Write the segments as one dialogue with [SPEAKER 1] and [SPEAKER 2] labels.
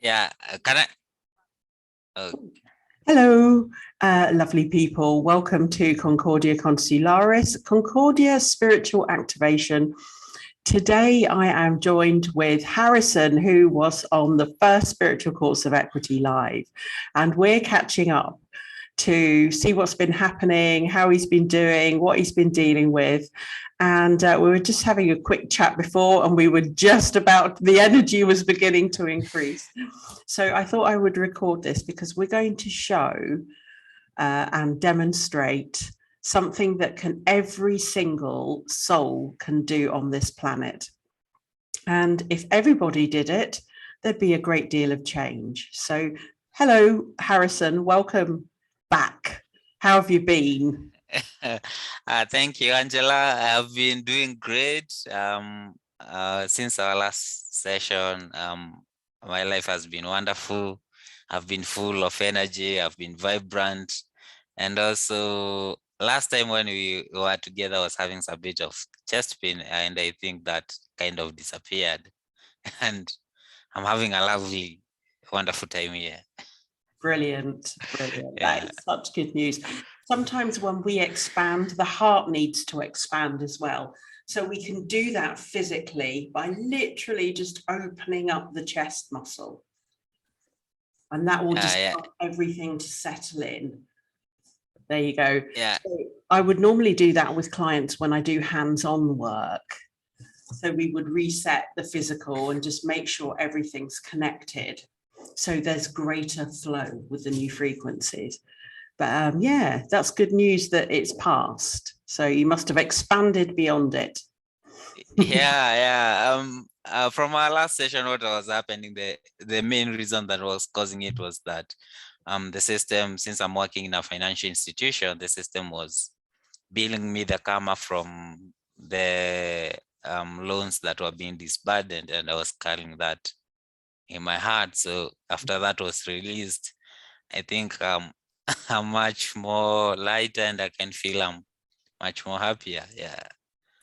[SPEAKER 1] Yeah, can I? Oh,
[SPEAKER 2] Hello, lovely people. Welcome to Concordia Consularis, Concordia Spiritual Activation. Today, I am joined with Harrison, who was on the first Spiritual Course of Equity Live, and we're catching up to see what's been happening, how he's been doing, what he's been dealing with. And we were just having a quick chat before, and we were just about, the energy was beginning to increase. So I thought I would record this because we're going to show and demonstrate something that every single soul can do on this planet. And if everybody did it, there'd be a great deal of change. So hello, Harrison, welcome back. How have you been?
[SPEAKER 1] thank you, Angela. I've been doing great. Since our last session, my life has been wonderful. I've been full of energy. I've been vibrant, and also last time when we were together, I was having a bit of chest pain, and I think that kind of disappeared. And I'm having a lovely, wonderful time here.
[SPEAKER 2] Brilliant, brilliant. That
[SPEAKER 1] Yeah.
[SPEAKER 2] is such good news. Sometimes when we expand, the heart needs to expand as well. So we can do that physically by literally just opening up the chest muscle. And that will just help everything to settle in. There you go.
[SPEAKER 1] Yeah.
[SPEAKER 2] So I would normally do that with clients when I do hands-on work. So we would reset the physical and just make sure everything's connected. So there's greater flow with the new frequencies. But yeah, that's good news that it's passed. So you must have expanded beyond it.
[SPEAKER 1] Yeah. From our last session, what was happening, the main reason that was causing it was that the system, since I'm working in a financial institution, the system was billing me the karma from the loans that were being disburdened, and I was carrying that in my heart. So after that was released, I think I'm much more lighter, and I can feel I'm much more happier. Yeah.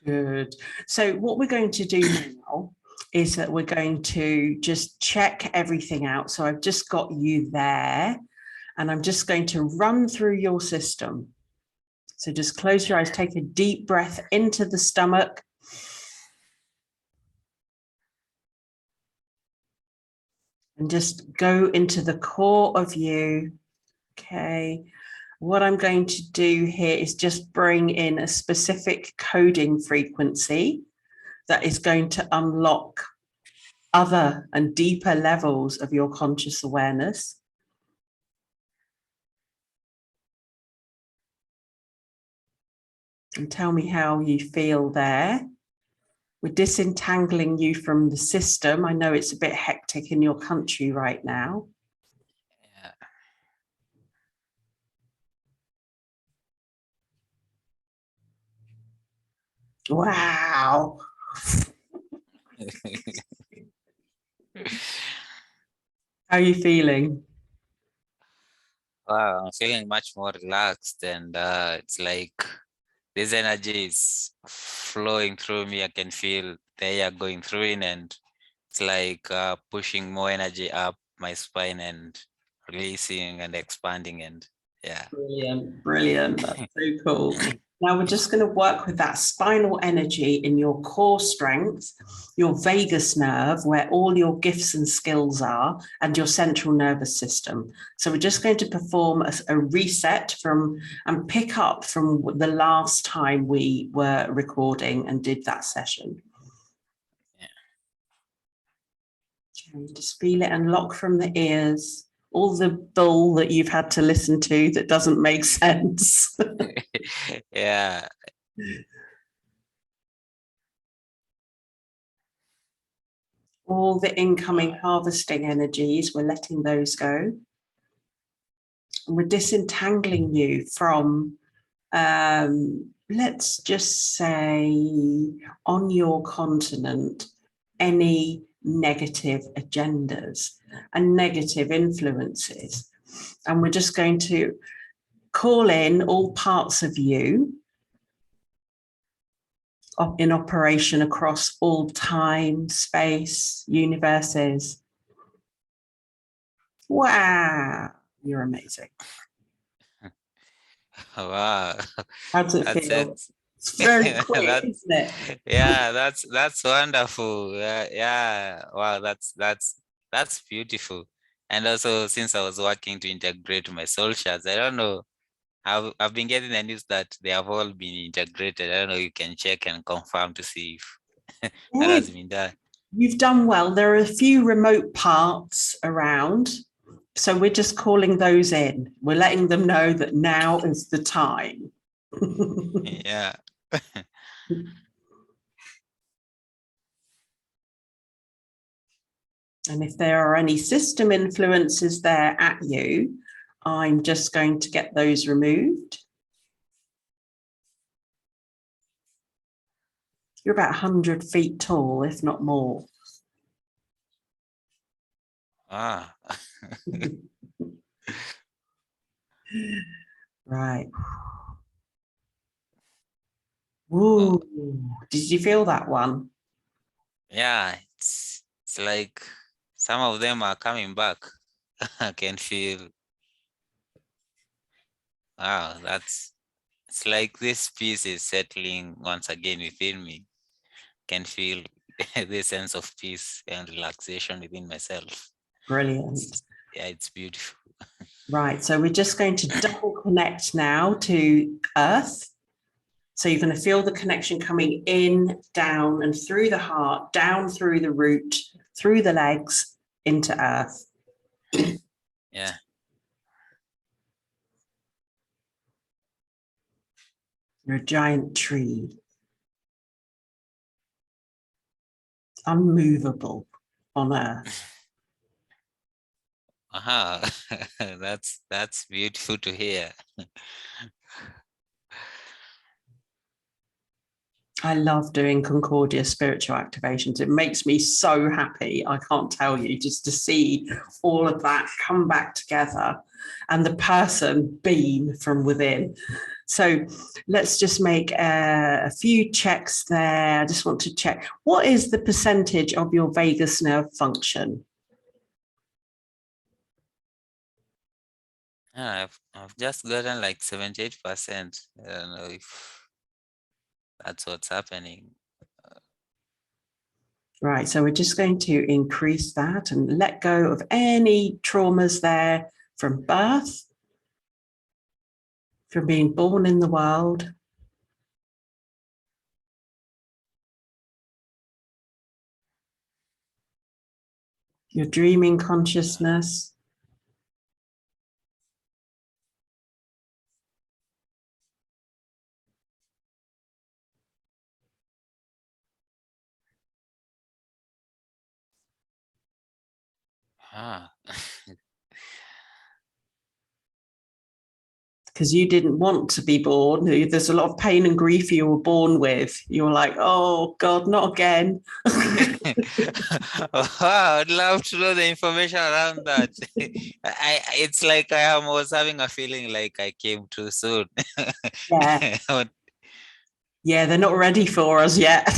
[SPEAKER 2] Good. So what we're going to do now is that we're going to just check everything out. So I've just got you there, and I'm just going to run through your system. So just close your eyes, take a deep breath into the stomach. And just go into the core of you. Okay. What I'm going to do here is just bring in a specific coding frequency that is going to unlock other and deeper levels of your conscious awareness. And tell me how you feel there. We're disentangling you from the system. I know it's a bit hectic in your country right now.
[SPEAKER 1] Yeah.
[SPEAKER 2] Wow. How are you feeling?
[SPEAKER 1] Wow, I'm feeling much more relaxed, and it's like this energy is flowing through me. I can feel the air going through in, and it's like pushing more energy up my spine and releasing and expanding, and yeah.
[SPEAKER 2] Brilliant, brilliant. That's so cool. Now we're just going to work with that spinal energy in your core strength, your vagus nerve, where all your gifts and skills are, and your central nervous system. So we're just going to perform a reset and pick up from the last time we were recording and did that session.
[SPEAKER 1] Yeah.
[SPEAKER 2] Okay, just feel it unlock from the ears. All the bull that you've had to listen to that doesn't make sense.
[SPEAKER 1] Yeah.
[SPEAKER 2] All the incoming harvesting energies, we're letting those go. And we're disentangling you from, let's just say, on your continent, any negative agendas and negative influences. And we're just going to call in all parts of you in operation across all time, space, universes. Wow, you're amazing.
[SPEAKER 1] Wow.
[SPEAKER 2] How does it
[SPEAKER 1] That's
[SPEAKER 2] feel?
[SPEAKER 1] it.
[SPEAKER 2] It's very quick,
[SPEAKER 1] That,
[SPEAKER 2] isn't it?
[SPEAKER 1] yeah, that's wonderful. Yeah. Wow, that's beautiful. And also, since I was working to integrate my soul shards, I don't know. I've been getting the news that they have all been integrated. I don't know. You can check and confirm to see if that
[SPEAKER 2] Yeah,
[SPEAKER 1] has been done.
[SPEAKER 2] you've done well. There are a few remote parts around, so we're just calling those in. We're letting them know that now is the time.
[SPEAKER 1] Yeah.
[SPEAKER 2] And if there are any system influences there at you, I'm just going to get those removed. You're about 100 feet tall, if not more.
[SPEAKER 1] Ah.
[SPEAKER 2] Right. Ooh, did you feel that one?
[SPEAKER 1] Yeah, it's like some of them are coming back. I can feel. Wow, it's like this peace is settling once again within me. Can feel this sense of peace and relaxation within myself.
[SPEAKER 2] Brilliant.
[SPEAKER 1] Yeah, it's beautiful.
[SPEAKER 2] Right, so we're just going to double connect now to Earth. So you're going to feel the connection coming in, down, and through the heart, down through the root, through the legs, into Earth.
[SPEAKER 1] Yeah.
[SPEAKER 2] You're a giant tree, unmovable on Earth.
[SPEAKER 1] Aha. That's beautiful to hear.
[SPEAKER 2] I love doing Concordia spiritual activations. It makes me so happy. I can't tell you, just to see all of that come back together and the person beam from within. So let's just make a few checks there. I just want to check. What is the percentage of your vagus nerve function?
[SPEAKER 1] I've just gotten like 78%. I don't know if that's what's happening.
[SPEAKER 2] Right, so we're just going to increase that and let go of any traumas there from birth, from being born in the world. Your dreaming consciousness.
[SPEAKER 1] Ah.
[SPEAKER 2] Because you didn't want to be born. There's a lot of pain and grief you were born with. You were like, oh God, not again.
[SPEAKER 1] Wow, I'd love to know the information around that. It's like was having a feeling like I came too soon.
[SPEAKER 2] Yeah. Yeah, they're not ready for us yet.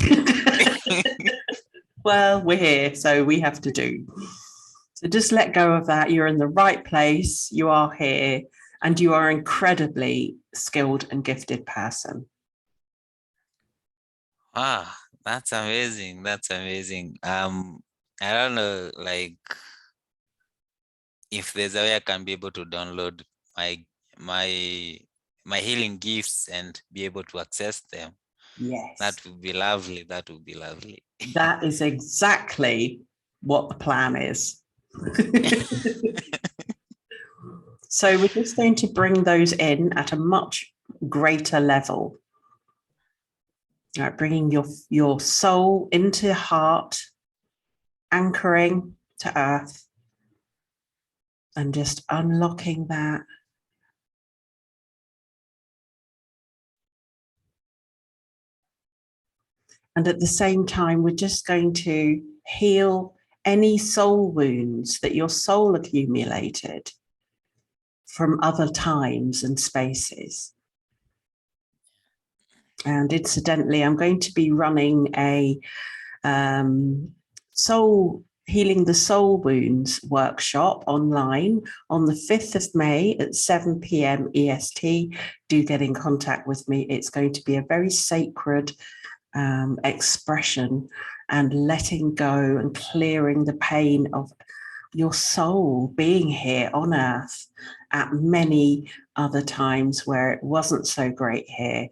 [SPEAKER 2] Well, we're here, so we have to do. So just let go of that. You're in the right place. You are here, and you are an incredibly skilled and gifted person.
[SPEAKER 1] Wow, that's amazing. That's amazing. I don't know, like if there's a way I can be able to download my my healing gifts and be able to access them.
[SPEAKER 2] Yes.
[SPEAKER 1] That would be lovely. That would be lovely.
[SPEAKER 2] That is exactly what the plan is. So we're just going to bring those in at a much greater level. All right, bringing your soul into heart, anchoring to earth, and just unlocking that. And at the same time, we're just going to heal any soul wounds that your soul accumulated from other times and spaces. And incidentally, I'm going to be running a soul Healing the Soul Wounds workshop online on the 5th of May at 7 p.m. EST. Do get in contact with me. It's going to be a very sacred expression and letting go and clearing the pain of your soul being here on earth at many other times where it wasn't so great here.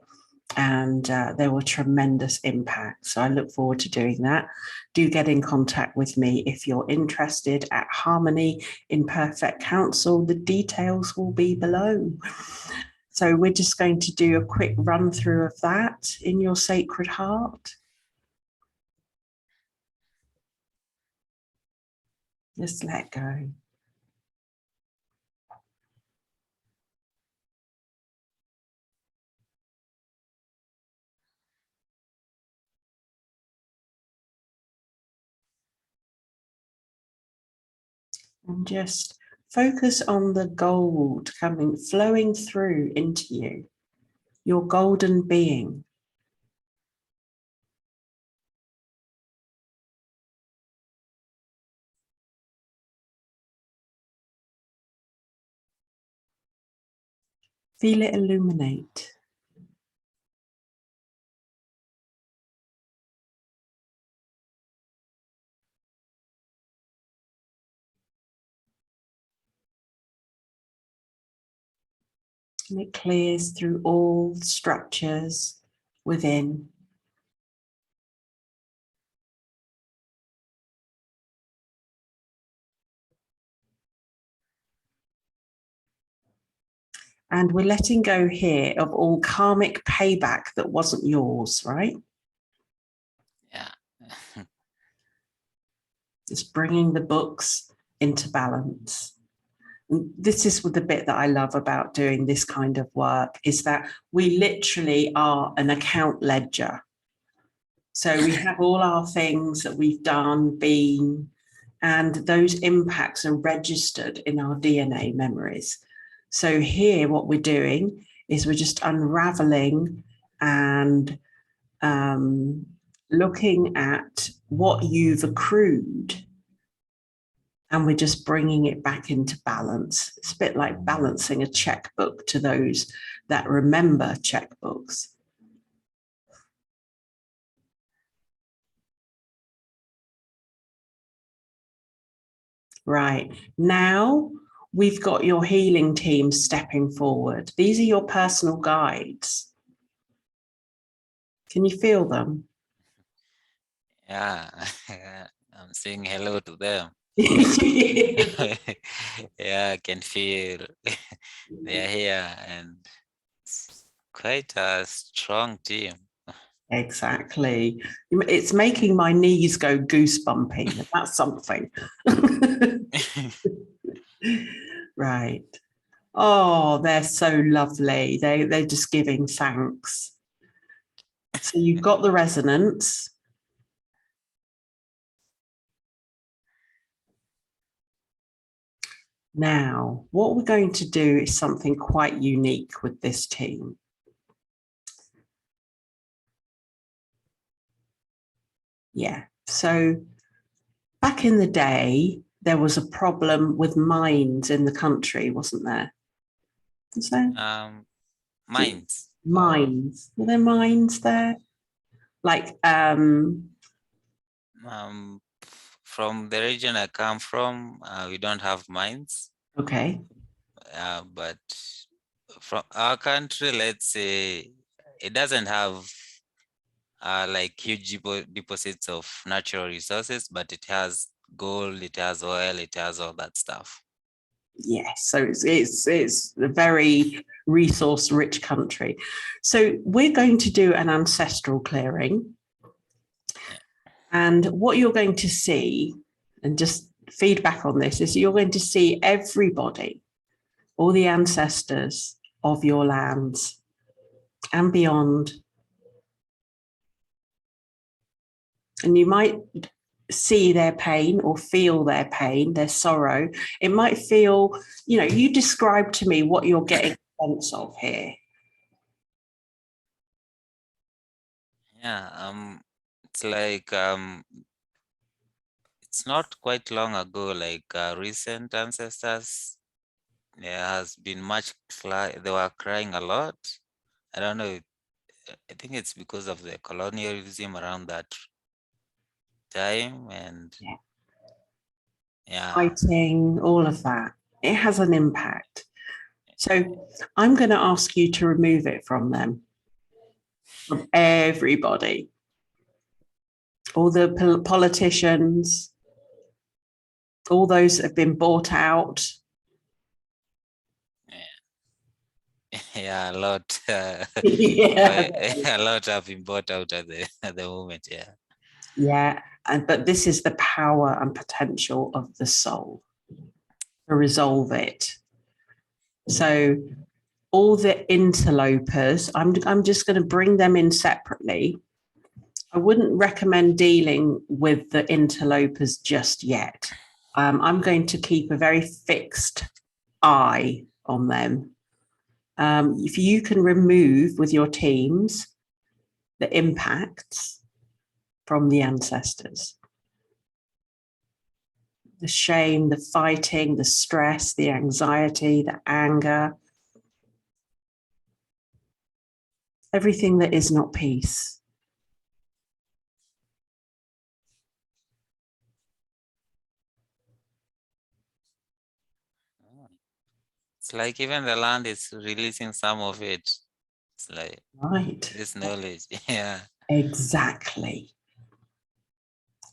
[SPEAKER 2] And there were tremendous impacts. So I look forward to doing that. Do get in contact with me if you're interested at Harmony Imperfect Counsel. The details will be below. So we're just going to do a quick run through of that in your sacred heart. Just let go. And just focus on the gold flowing through into you, your golden being. Feel it illuminate. And it clears through all structures within. And we're letting go here of all karmic payback that wasn't yours, right?
[SPEAKER 1] Yeah.
[SPEAKER 2] Just bringing the books into balance. And this is the bit that I love about doing this kind of work, is that we literally are an account ledger. So we have all our things that we've done, been, and those impacts are registered in our DNA memories. So here what we're doing is we're just unraveling and looking at what you've accrued, and we're just bringing it back into balance. It's a bit like balancing a checkbook to those that remember checkbooks. Right, now we've got your healing team stepping forward. These are your personal guides. Can you feel them?
[SPEAKER 1] Yeah. I'm saying hello to them. Yeah, I can feel they're here, and it's quite a strong team.
[SPEAKER 2] Exactly. It's making my knees go goosebumpy. That's something. Right. Oh, they're so lovely. They're just giving thanks. So you've got the resonance. Now, what we're going to do is something quite unique with this team. Yeah. So back in the day, there was a problem with mines in the country, wasn't there? Was there?
[SPEAKER 1] Mines.
[SPEAKER 2] Mines. Were there mines there? Like
[SPEAKER 1] From the region I come from, we don't have mines.
[SPEAKER 2] okay.
[SPEAKER 1] But from our country, let's say, it doesn't have like huge deposits of natural resources, but it has gold, it has oil, it has all that stuff.
[SPEAKER 2] Yes, so it's a very resource-rich country. So we're going to do an ancestral clearing.
[SPEAKER 1] Yeah.
[SPEAKER 2] And what you're going to see, and just feedback on this, is you're going to see everybody, all the ancestors of your lands and beyond. And you might see their pain or feel their pain, their sorrow. It might feel, you describe to me what you're getting a sense of here.
[SPEAKER 1] Yeah, it's like it's not quite long ago, like recent ancestors, there has been much, they were crying a lot. I don't know, I think it's because of the colonialism around that time, and
[SPEAKER 2] Yeah.
[SPEAKER 1] yeah.
[SPEAKER 2] Fighting, all of that. It has an impact. So I'm going to ask you to remove it from them, from everybody, all the politicians, all those that have been bought out.
[SPEAKER 1] Yeah, a lot.
[SPEAKER 2] Yeah.
[SPEAKER 1] A lot have been bought out at the moment. Yeah.
[SPEAKER 2] Yeah. But this is the power and potential of the soul to resolve it. So all the interlopers, I'm just going to bring them in separately. I wouldn't recommend dealing with the interlopers just yet. I'm going to keep a very fixed eye on them. If you can remove with your teams the impacts from the ancestors, the shame, the fighting, the stress, the anxiety, the anger, everything that is not peace.
[SPEAKER 1] It's like even the land is releasing some of it. It's like
[SPEAKER 2] Right.
[SPEAKER 1] this knowledge. Yeah.
[SPEAKER 2] Exactly.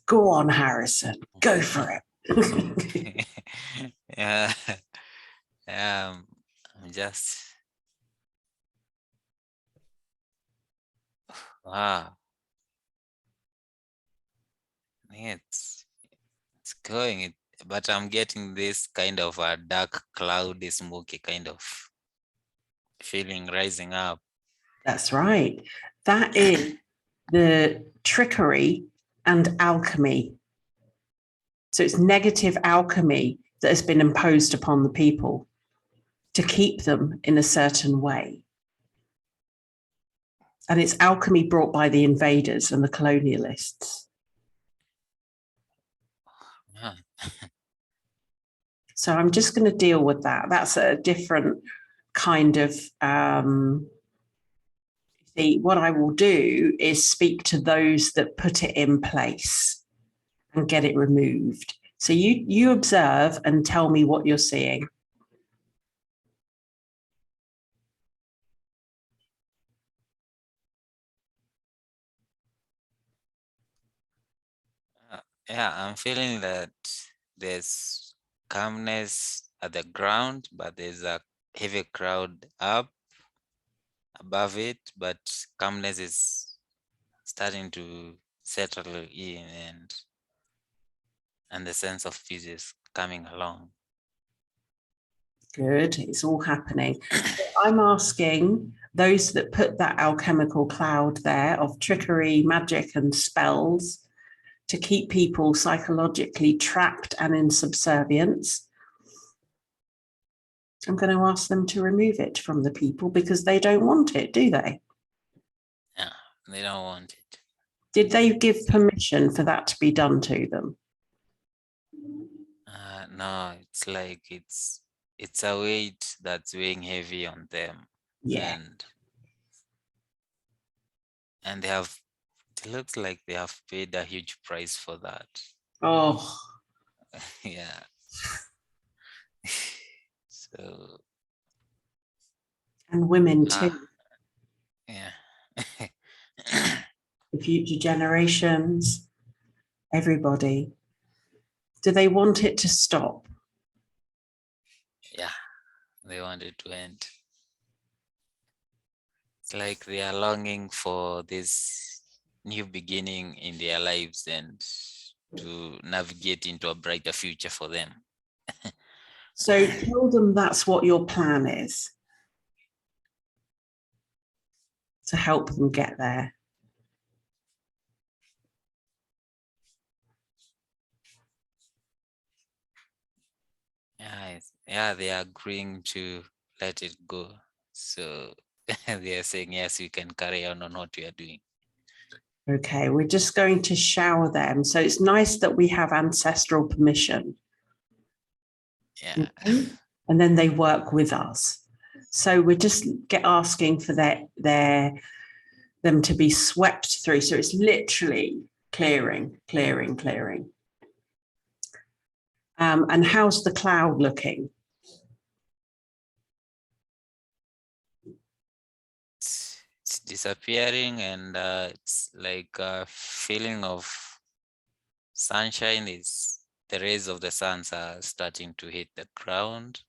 [SPEAKER 2] Go on, Harrison. Go for it.
[SPEAKER 1] Yeah. I'm just wow. It's going it, but I'm getting this kind of a dark, cloudy, smoky kind of feeling rising up.
[SPEAKER 2] That's right. That is the trickery and alchemy. So it's negative alchemy that has been imposed upon the people to keep them in a certain way. And it's alchemy brought by the invaders and the colonialists.
[SPEAKER 1] Yeah.
[SPEAKER 2] So I'm just going to deal with that. That's a different kind of see, what I will do is speak to those that put it in place and get it removed. So you observe and tell me what you're seeing.
[SPEAKER 1] Yeah, I'm feeling that there's calmness at the ground, but there's a heavy crowd up above it, but calmness is starting to settle in, and the sense of peace is coming along.
[SPEAKER 2] Good, it's all happening. I'm asking those that put that alchemical cloud there of trickery, magic, and spells to keep people psychologically trapped and in subservience. I'm going to ask them to remove it from the people because they don't want it, do they?
[SPEAKER 1] Yeah, they don't want it.
[SPEAKER 2] Did they give permission for that to be done to them?
[SPEAKER 1] No, it's like it's a weight that's weighing heavy on them.
[SPEAKER 2] Yeah.
[SPEAKER 1] And they have, it looks like they have paid a huge price for that.
[SPEAKER 2] Oh.
[SPEAKER 1] Yeah. So.
[SPEAKER 2] And women too.
[SPEAKER 1] Yeah.
[SPEAKER 2] The future generations, everybody. Do they want it to stop?
[SPEAKER 1] Yeah, they want it to end. It's like they are longing for this new beginning in their lives and to navigate into a brighter future for them.
[SPEAKER 2] So tell them that's what your plan is to help them get there.
[SPEAKER 1] Yeah, they are agreeing to let it go. So they are saying, yes, we can carry on what we are doing.
[SPEAKER 2] Okay, we're just going to shower them. So it's nice that we have ancestral permission.
[SPEAKER 1] Yeah.
[SPEAKER 2] Okay? And then they work with us. So we're just asking for them to be swept through. So it's literally clearing. And how's the cloud looking?
[SPEAKER 1] It's disappearing, and it's like a feeling of sunshine. Is the rays of the suns are starting to hit the ground,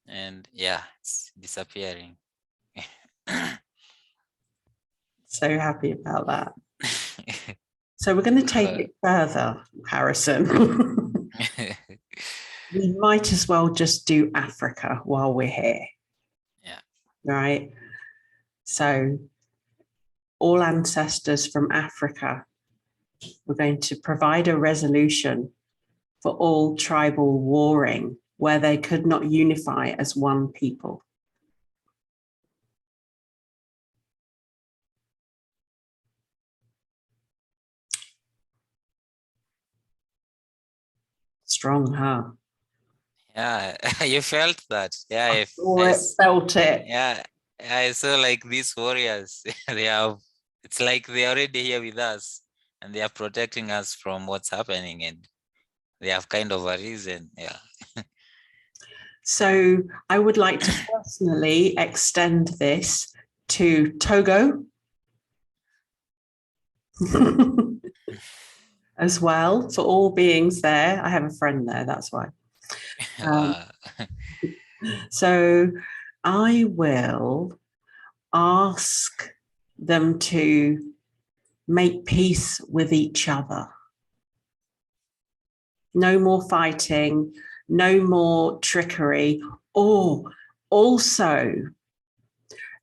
[SPEAKER 1] and yeah, it's disappearing.
[SPEAKER 2] So happy about that. So we're going to take it further, Harrison. We might as well just do Africa while we're here.
[SPEAKER 1] Yeah.
[SPEAKER 2] Right. So all ancestors from Africa, we're going to provide a resolution for all tribal warring where they could not unify as one people. Strong, huh?
[SPEAKER 1] Yeah, you felt that. Yeah,
[SPEAKER 2] Felt it.
[SPEAKER 1] Yeah, I saw like these warriors. It's like they're already here with us, and they are protecting us from what's happening, and they have kind of a reason. Yeah.
[SPEAKER 2] So I would like to personally extend this to Togo as well, for all beings there. I have a friend there, that's why. So I will ask them to make peace with each other. No more fighting, no more trickery, or also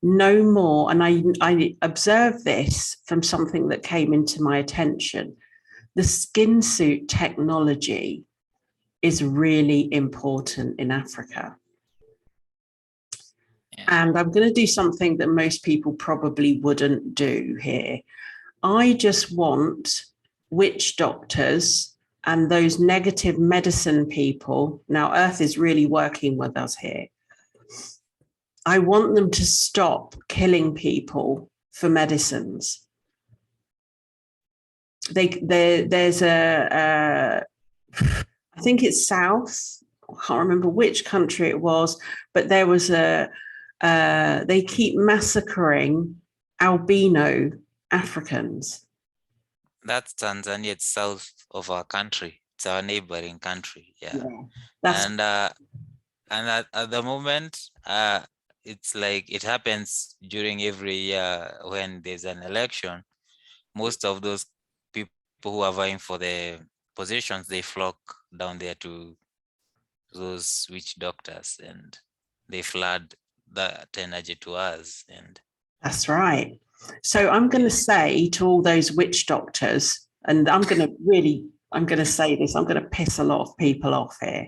[SPEAKER 2] no more, and I observed this from something that came into my attention, the skin suit technology is really important in Africa.
[SPEAKER 1] Yeah.
[SPEAKER 2] And I'm going to do something that most people probably wouldn't do here. I just want witch doctors and those negative medicine people. Now, Earth is really working with us here. I want them to stop killing people for medicines. There's I think it's South. I can't remember which country it was, but there was they keep massacring albino Africans.
[SPEAKER 1] That's Tanzania. It's south of our country. It's our neighboring country. Yeah. And at the moment, it's like it happens during every year when there's an election. Most of those people who are vying for the positions, they flock down there to those witch doctors, and they flood that energy to us. And
[SPEAKER 2] that's right. So I'm going to say to all those witch doctors, and I'm going to say this, I'm going to piss a lot of people off here.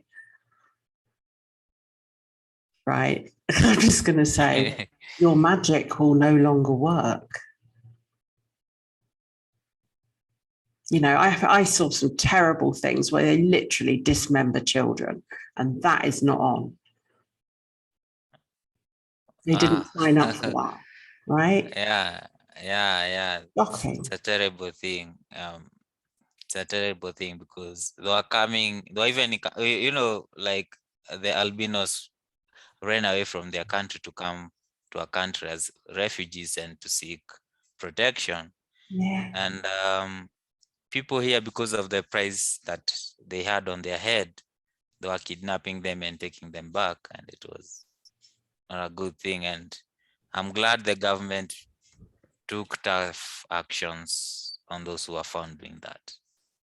[SPEAKER 2] Right. I'm just going to say your magic will no longer work. You know, I saw some terrible things where they literally dismember children, and that is not on. They didn't sign up for that, right?
[SPEAKER 1] Yeah.
[SPEAKER 2] Shocking.
[SPEAKER 1] It's a terrible thing. It's a terrible thing because they were even, you know, like the albinos ran away from their country to come to a country as refugees and to seek protection.
[SPEAKER 2] Yeah.
[SPEAKER 1] And people here, because of the price that they had on their head, they were kidnapping them and taking them back, and it was not a good thing. And I'm glad the government took tough actions on those who are found doing that.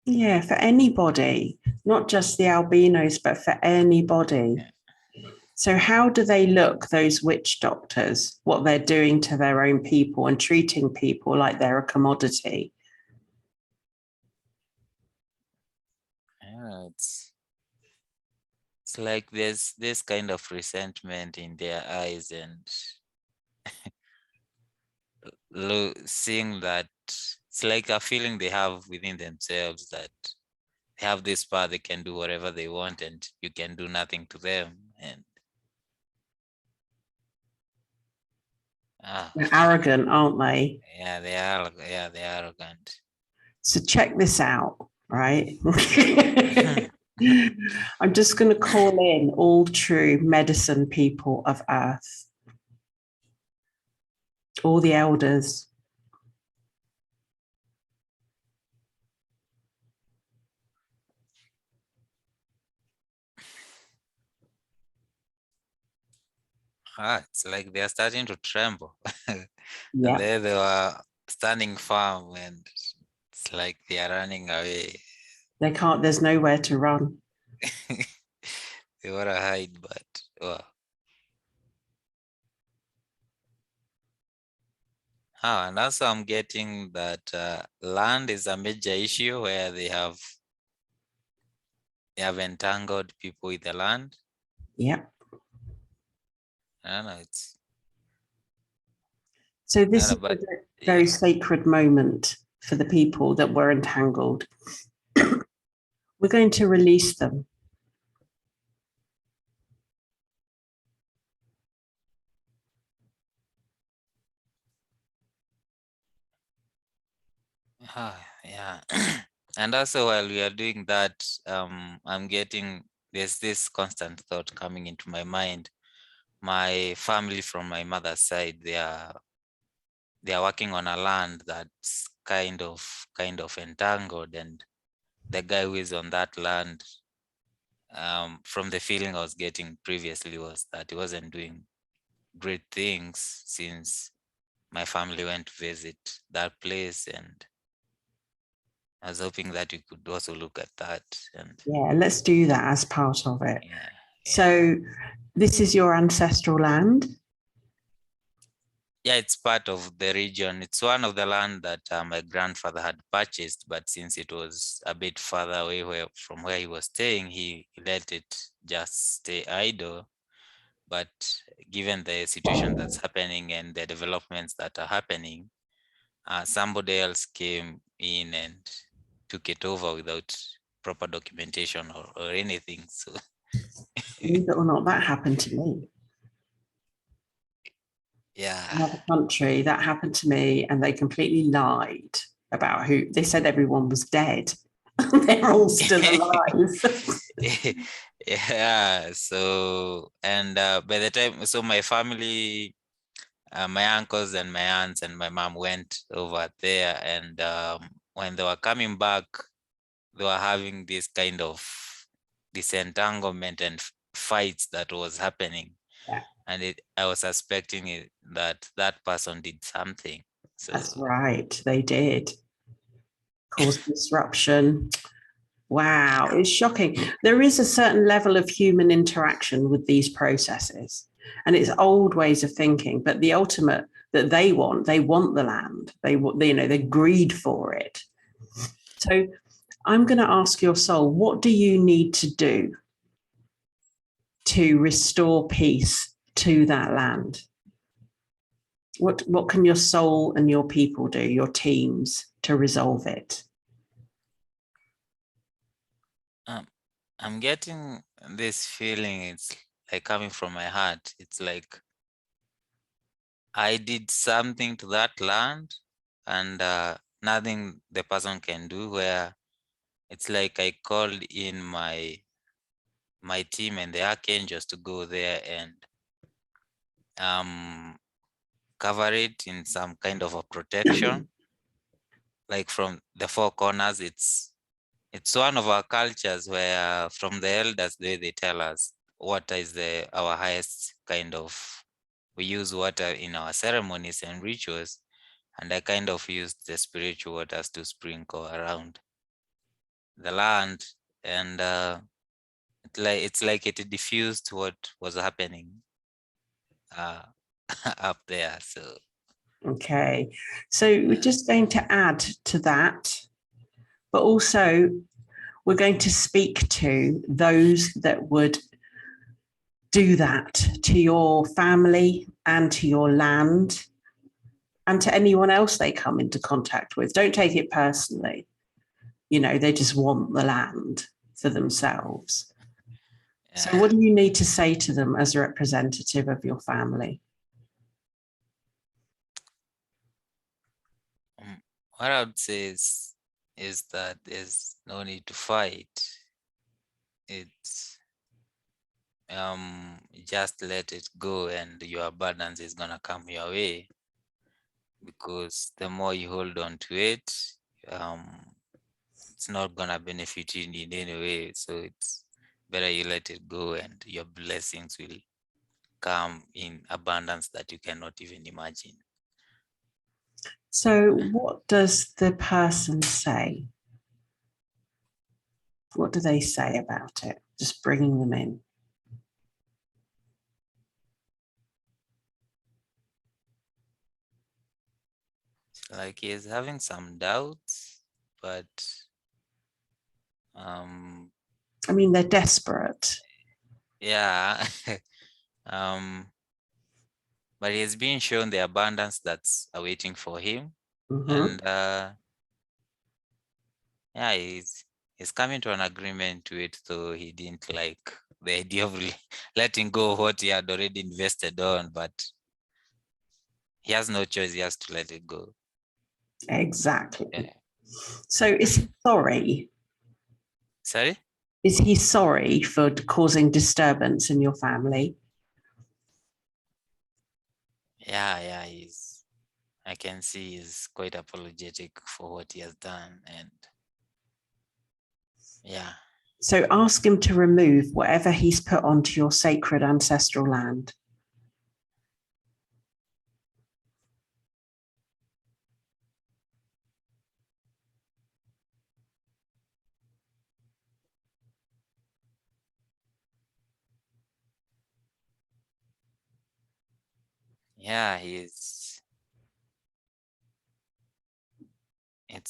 [SPEAKER 2] Yeah, for anybody, not just the albinos, but for anybody. Yeah. So how do they look, those witch doctors, what they're doing to their own people and treating people like they're a commodity?
[SPEAKER 1] Yeah, it's like there's this kind of resentment in their eyes, and seeing that it's like a feeling they have within themselves that they have this power, they can do whatever they want and you can do nothing to them. And
[SPEAKER 2] they're arrogant, aren't they?
[SPEAKER 1] yeah, they're arrogant.
[SPEAKER 2] So check this out, right? I'm just going to call in all true medicine people of Earth, all the elders.
[SPEAKER 1] It's like they're starting to tremble.
[SPEAKER 2] Yeah.
[SPEAKER 1] And there they were standing firm and it's like they are running away.
[SPEAKER 2] They can't, there's nowhere to run.
[SPEAKER 1] They want to hide, but well. And also I'm getting that land is a major issue where they have entangled people with the land.
[SPEAKER 2] Yeah.
[SPEAKER 1] I don't know, it's
[SPEAKER 2] so this is a very sacred moment for the people that were entangled. We're going to release them.
[SPEAKER 1] Yeah. And also while we are doing that, I'm getting, there's this constant thought coming into my mind. My family from my mother's side, they are working on a land that's kind of entangled, and the guy who is on that land, from the feeling I was getting previously, was that he wasn't doing great things since my family went to visit that place, and I was hoping that you could also look at that. And
[SPEAKER 2] yeah, let's do that as part of it.
[SPEAKER 1] Yeah.
[SPEAKER 2] So this is your ancestral land?
[SPEAKER 1] Yeah, it's part of the region. It's one of the land that my grandfather had purchased, but since it was a bit further away from where he was staying, he let it just stay idle. But given the situation that's happening and the developments that are happening, somebody else came in and took it over without proper documentation or anything. So
[SPEAKER 2] Believe it or not, that happened to me.
[SPEAKER 1] yeah.
[SPEAKER 2] Another country, that happened to me, and they completely lied about who. They said everyone was dead. They're all still alive.
[SPEAKER 1] Yeah. So, and by the time, so my family, my uncles and my aunts and my mom went over there, and when they were coming back, they were having this kind of disentanglement and fights that was happening.
[SPEAKER 2] Yeah.
[SPEAKER 1] And I was suspecting that person did something. So
[SPEAKER 2] That's right, they did cause disruption. Wow, it's shocking. There is a certain level of human interaction with these processes, and it's old ways of thinking, but the ultimate that they want the land. They greed for it. So I'm going to ask your soul, what do you need to do to restore peace to that land? What can your soul and your people do, your teams, to resolve it?
[SPEAKER 1] I'm getting this feeling, it's like coming from my heart. It's like I did something to that land and nothing the person can do, where it's like I called in my team and the archangels to go there and cover it in some kind of a protection, like from the four corners. It's one of our cultures where from the elders, they tell us water is our highest kind of, we use water in our ceremonies and rituals, and I kind of used the spiritual waters to sprinkle around the land, and it's like it diffused what was happening up there. So
[SPEAKER 2] okay, so we're just going to add to that, but also we're going to speak to those that would do that to your family and to your land, and to anyone else they come into contact with. Don't take it personally. You know, they just want the land for themselves. So
[SPEAKER 1] Yeah.
[SPEAKER 2] what do you need to say to them as a representative of your family?
[SPEAKER 1] What I would say is that there's no need to fight. It's just let it go and your abundance is gonna come your way, because the more you hold on to it, it's not gonna benefit you in any way. So it's better you let it go and your blessings will come in abundance that you cannot even imagine.
[SPEAKER 2] So what does the person say? What do they say about it? Just bringing them in.
[SPEAKER 1] Like he's having some doubts, but
[SPEAKER 2] I mean, they're desperate.
[SPEAKER 1] yeah. But he's being shown the abundance that's awaiting for him. And yeah, he's coming to an agreement to it, so he didn't like the idea of letting go of what he had already invested on, but he has no choice, he has to let it go.
[SPEAKER 2] Exactly.
[SPEAKER 1] Yeah.
[SPEAKER 2] So is he sorry?
[SPEAKER 1] Sorry?
[SPEAKER 2] Is he sorry for causing disturbance in your family?
[SPEAKER 1] Yeah, I can see he's quite apologetic for what he has done, and yeah.
[SPEAKER 2] So ask him to remove whatever he's put onto your sacred ancestral land.
[SPEAKER 1] Yeah, it's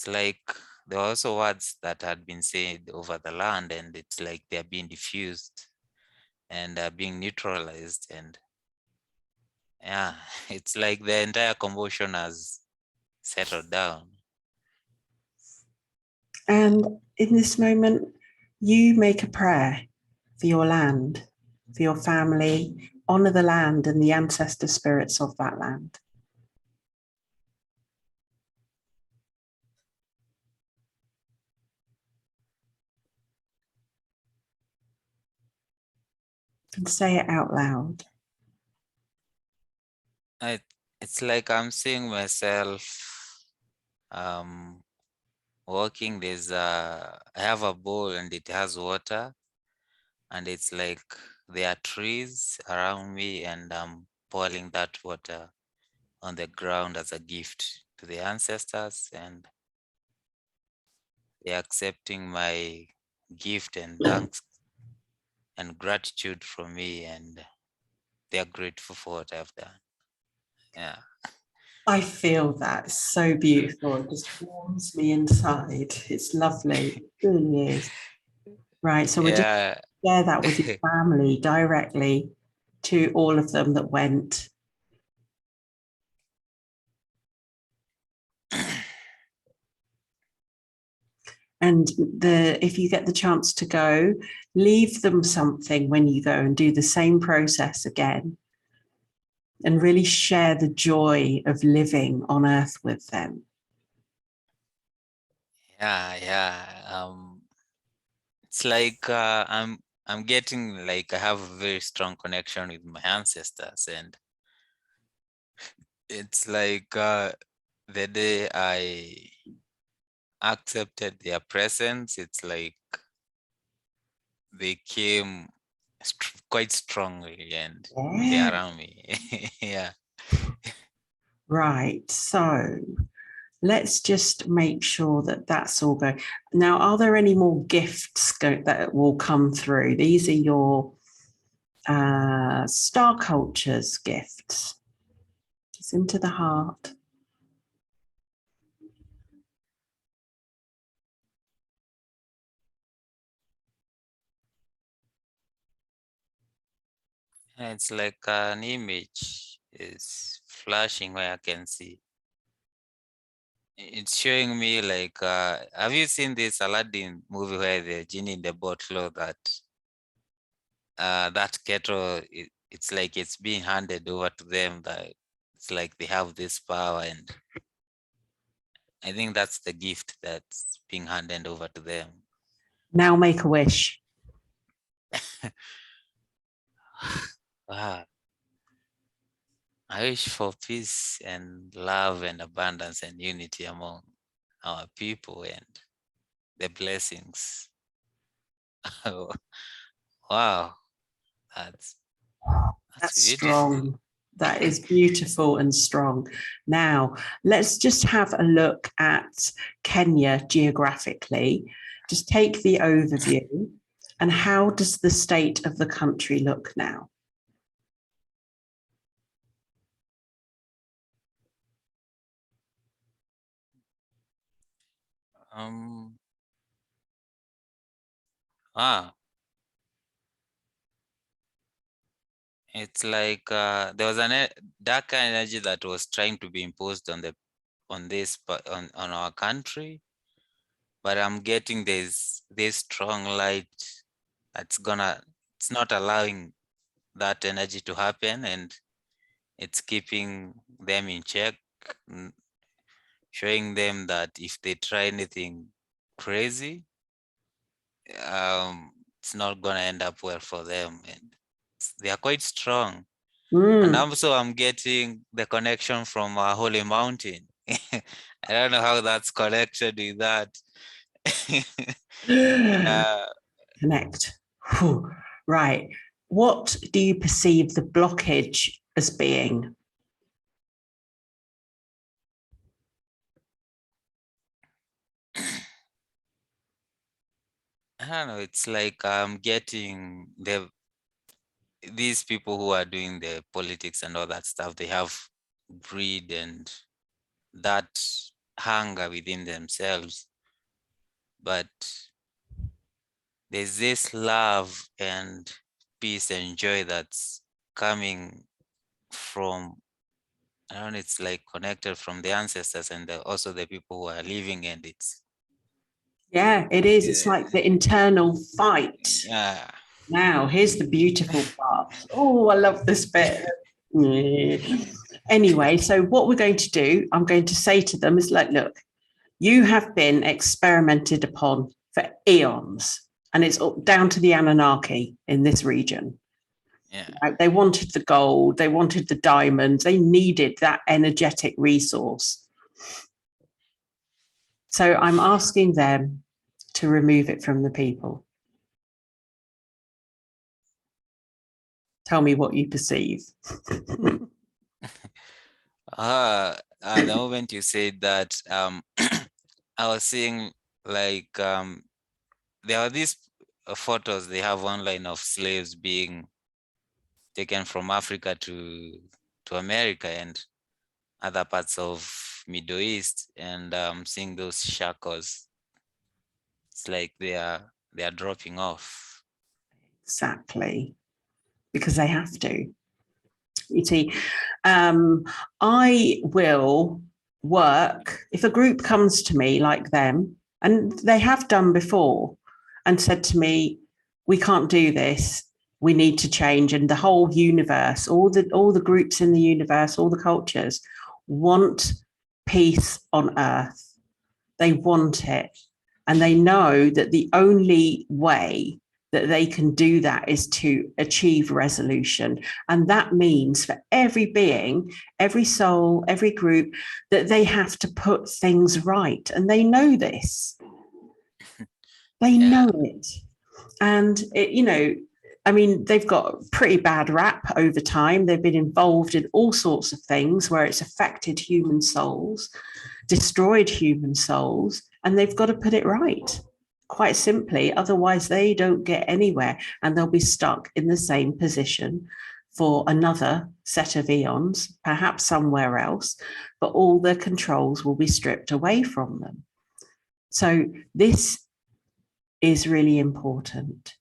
[SPEAKER 1] like there were also words that had been said over the land, and it's like they're being diffused and being neutralized, and yeah, it's like the entire commotion has settled down.
[SPEAKER 2] And in this moment, you make a prayer for your land, for your family, honor the land and the ancestor spirits of that land. And say it out loud.
[SPEAKER 1] It's like I'm seeing myself walking. I have a bowl and it has water, and it's like there are trees around me, and I'm pouring that water on the ground as a gift to the ancestors, and they're accepting my gift and thanks and gratitude from me, and they're grateful for what I've done. Yeah.
[SPEAKER 2] I feel that. It's so beautiful. It just warms me inside. It's lovely. It really is. Right. So we're just
[SPEAKER 1] Yeah.
[SPEAKER 2] share that with your family directly to all of them that went. And if you get the chance to go, leave them something when you go and do the same process again. And really share the joy of living on earth with them.
[SPEAKER 1] Yeah. It's like I'm getting like I have a very strong connection with my ancestors, and it's like the day I accepted their presence, it's like they came quite strongly, and they're around me. Yeah.
[SPEAKER 2] Right. So let's just make sure that that's all going. Now, are there any more gifts that will come through? These are your star cultures gifts. It's into the heart.
[SPEAKER 1] It's like an image is flashing where I can see. it's showing me like, have you seen this Aladdin movie where the genie in the bottle that that kettle, it's like it's being handed over to them, that it's like they have this power, and I think that's the gift that's being handed over to them.
[SPEAKER 2] Now make a wish.
[SPEAKER 1] Wow. I wish for peace and love and abundance and unity among our people and the blessings. Wow, that's
[SPEAKER 2] That's
[SPEAKER 1] beautiful.
[SPEAKER 2] strong. That is beautiful and strong. Now, let's just have a look at Kenya geographically. Just take the overview. And how does the state of the country look now?
[SPEAKER 1] Ah, it's like there was a darker energy that was trying to be imposed on the on our country, but I'm getting this strong light that's it's not allowing that energy to happen, and it's keeping them in check, showing them that if they try anything crazy, it's not gonna end up well for them, and they are quite strong. And also I'm getting the connection from a holy mountain. I don't know how that's connected with that. Yeah.
[SPEAKER 2] Connect. Whew. Right. What do you perceive the blockage as being?
[SPEAKER 1] I don't know, it's like I'm getting these people who are doing the politics and all that stuff, they have greed and that hunger within themselves, but there's this love and peace and joy that's coming from, I don't know, it's like connected from the ancestors and also the people who are living, and it's
[SPEAKER 2] Yeah, it is. It's like the internal fight.
[SPEAKER 1] yeah.
[SPEAKER 2] Now, here's the beautiful part. Oh, I love this bit. Anyway, so what we're going to do, I'm going to say to them is like, look, you have been experimented upon for eons, and it's down to the Anunnaki in this region.
[SPEAKER 1] Yeah.
[SPEAKER 2] Right? They wanted the gold, they wanted the diamonds, they needed that energetic resource. So I'm asking them to remove it from the people. Tell me what you perceive.
[SPEAKER 1] The moment you said that, I was seeing like there are these photos they have online of slaves being taken from Africa to America and other parts of Middle East, and seeing those shackles. It's like they are dropping off.
[SPEAKER 2] Exactly, because they have to. You see, I will work if a group comes to me like them, and they have done before, and said to me, "We can't do this. We need to change." And the whole universe, all the groups in the universe, all the cultures want peace on Earth. They want it, and they know that the only way that they can do that is to achieve resolution. And that means for every being, every soul, every group, that they have to put things right. And they know this. They know it. And, I mean, they've got pretty bad rap over time. They've been involved in all sorts of things where it's affected human souls, destroyed human souls, and they've got to put it right. Quite simply, otherwise they don't get anywhere, and they'll be stuck in the same position for another set of eons, perhaps somewhere else, but all their controls will be stripped away from them. So this is really important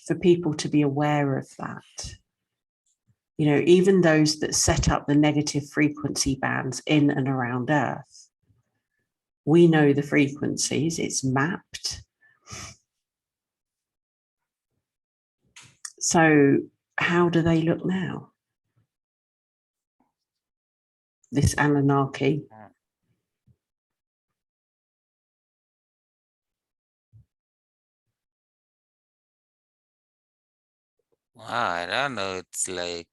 [SPEAKER 2] for people to be aware of that. Even those that set up the negative frequency bands in and around Earth. We know the frequencies, it's mapped. So how do they look now? This Anunnaki.
[SPEAKER 1] Wow, I don't know. It's like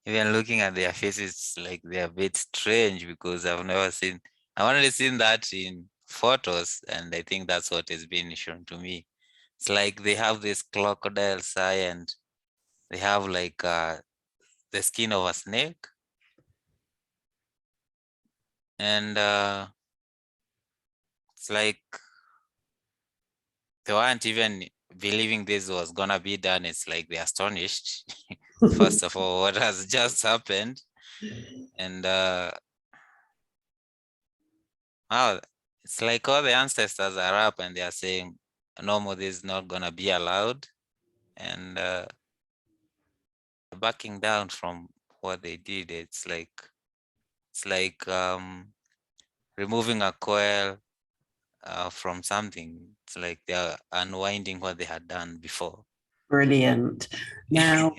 [SPEAKER 1] even looking at their faces, like they're a bit strange because I've only seen that in photos, and I think that's what is being shown to me. It's like they have this crocodile's eye, and they have like the skin of a snake, and it's like they weren't even believing this was gonna be done. It's like they're astonished. First of all, what has just happened, and wow, it's like all the ancestors are up and they are saying, no more, this is not gonna be allowed, and backing down from what they did. It's like removing a coil from something. It's like they're unwinding what they had done before.
[SPEAKER 2] Brilliant. Now,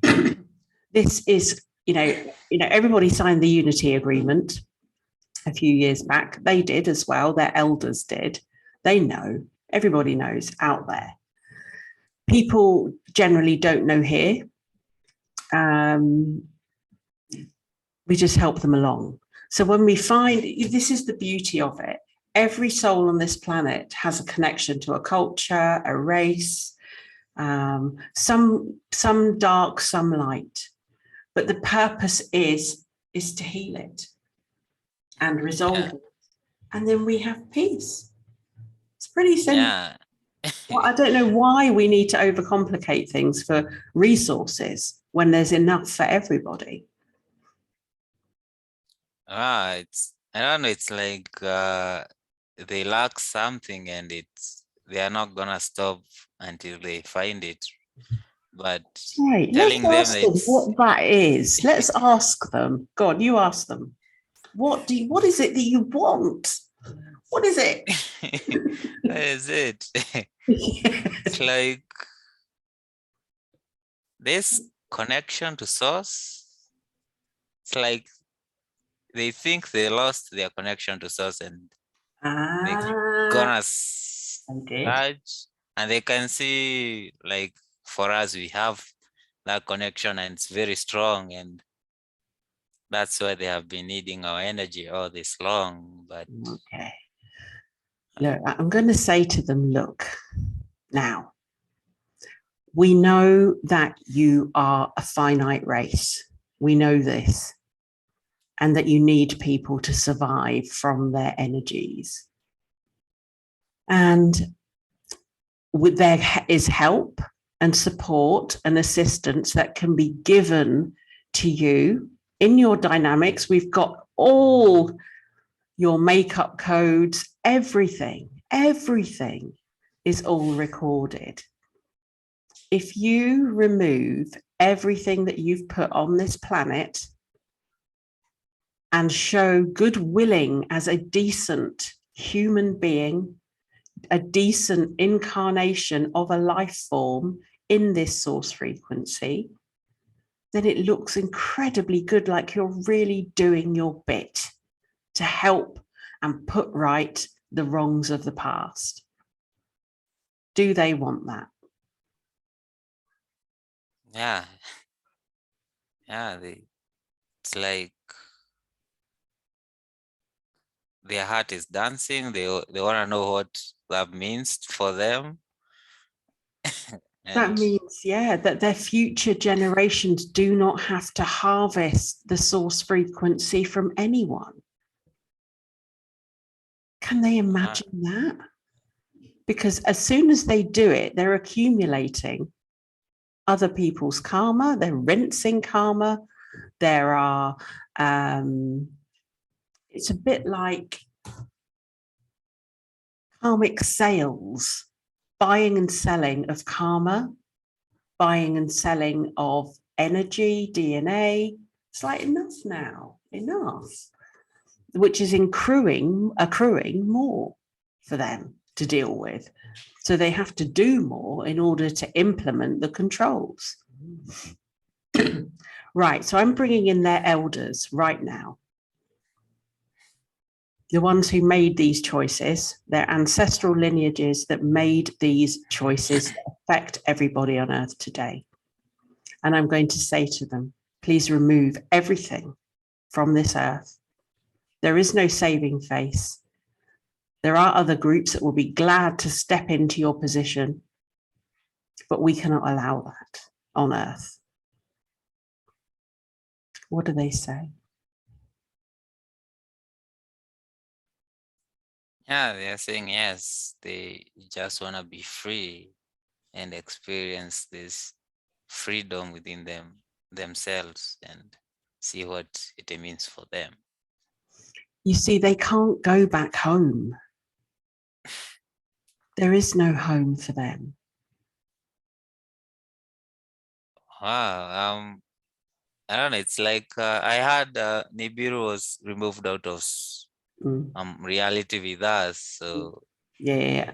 [SPEAKER 1] Yeah.
[SPEAKER 2] this is, everybody signed the unity agreement a few years back. They did as well. Their elders did. They know. Everybody knows out there. People generally don't know here. We just help them along. So when we find, this is the beauty of it. Every soul on this planet has a connection to a culture, a race, some dark, some light. But the purpose is to heal it and resolve it. And then we have peace. It's pretty simple.
[SPEAKER 1] Yeah.
[SPEAKER 2] Well, I don't know why we need to overcomplicate things for resources when there's enough for everybody.
[SPEAKER 1] I don't know, it's like they lack something, and they are not gonna stop until they find it. But
[SPEAKER 2] right,
[SPEAKER 1] telling
[SPEAKER 2] let's
[SPEAKER 1] them
[SPEAKER 2] ask them what that is. Let's ask them. God, you ask them. What is it that you want? What is it?
[SPEAKER 1] What is it? It's like this connection to source. It's like they think they lost their connection to source, and they're gonna search, and they can see, like, for us, we have that connection and it's very strong, and that's why they have been needing our energy all this long. But
[SPEAKER 2] okay, look, I'm going to say to them, look, now we know that you are a finite race. We know this, and that you need people to survive from their energies. And there is help and support and assistance that can be given to you in your dynamics. We've got all your makeup codes, everything is all recorded. If you remove everything that you've put on this planet and show good willing as a decent human being, a decent incarnation of a life form in this source frequency, then it looks incredibly good, like you're really doing your bit to help and put right the wrongs of the past. Do they want that?
[SPEAKER 1] yeah, it's like their heart is dancing. They want to know what that means for them.
[SPEAKER 2] That means, yeah, that their future generations do not have to harvest the source frequency from anyone. Can they imagine that? Because as soon as they do it, they're accumulating other people's karma, they're rinsing karma. There are, it's a bit like karmic sales, buying and selling of karma, buying and selling of energy, DNA. It's like, enough now, enough. which is accruing more for them to deal with. So they have to do more in order to implement the controls. Right, so I'm bringing in their elders right now. The ones who made these choices, their ancestral lineages that made these choices that affect everybody on earth today. And I'm going to say to them, please remove everything from this earth. There is no saving face. There are other groups that will be glad to step into your position, but we cannot allow that on earth. What do they say?
[SPEAKER 1] Yeah, they're saying yes, they just want to be free and experience this freedom within themselves and see what it means for them.
[SPEAKER 2] You see, they can't go back home. There is no home for them.
[SPEAKER 1] Wow, I don't know, it's like I had Nibiru was removed out of reality with us, so
[SPEAKER 2] yeah.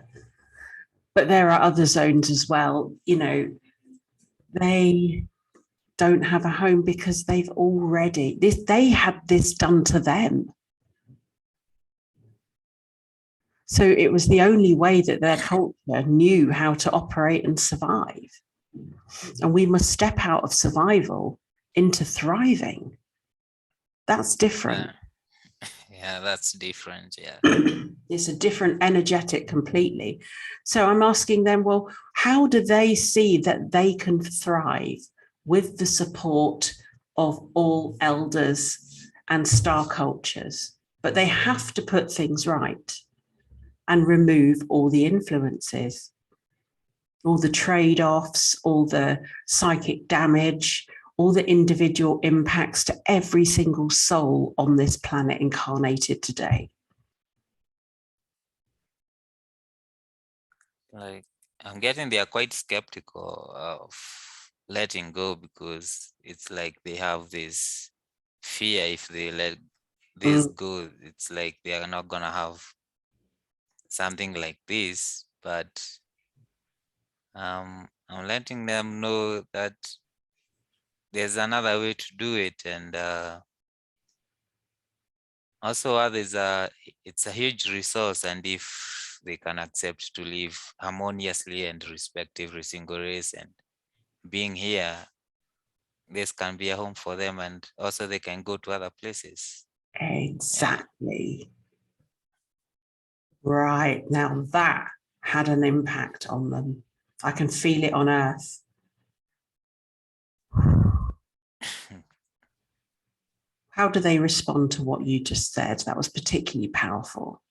[SPEAKER 2] But there are other zones as well, you know, they don't have a home because they've already, they had this done to them. So it was the only way that their culture knew how to operate and survive. And we must step out of survival into thriving. That's different.
[SPEAKER 1] yeah, that's different. Yeah.
[SPEAKER 2] It's a different energetic completely. So I'm asking them, well, how do they see that they can thrive with the support of all elders and star cultures? But they have to put things right and remove all the influences, all the trade-offs, all the psychic damage, all the individual impacts to every single soul on this planet incarnated today.
[SPEAKER 1] Like, I'm getting they are quite skeptical of letting go because it's like they have this fear if they let this go, it's like they are not gonna have something like this. But I'm letting them know that there's another way to do it, and also others it's a huge resource, and if they can accept to live harmoniously and respect every single race, and being here, this can be a home for them, and also they can go to other places.
[SPEAKER 2] Exactly. Yeah. Right, now that had an impact on them. I can feel it on earth. How do they respond to what you just said? That was particularly powerful.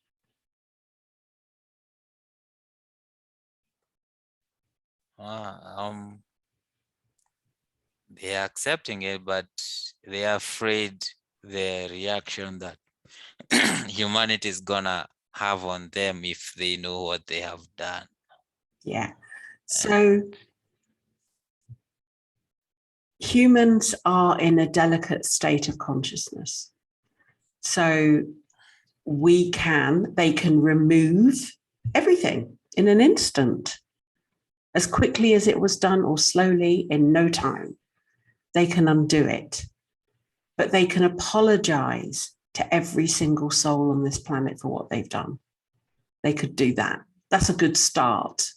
[SPEAKER 1] They are accepting it, but they are afraid the reaction that humanity is gonna have on them if they know what they have done.
[SPEAKER 2] Yeah. So humans are in a delicate state of consciousness. So they can remove everything in an instant, as quickly as it was done or slowly, in no time. They can undo it, but they can apologize to every single soul on this planet for what they've done. They could do that. That's a good start.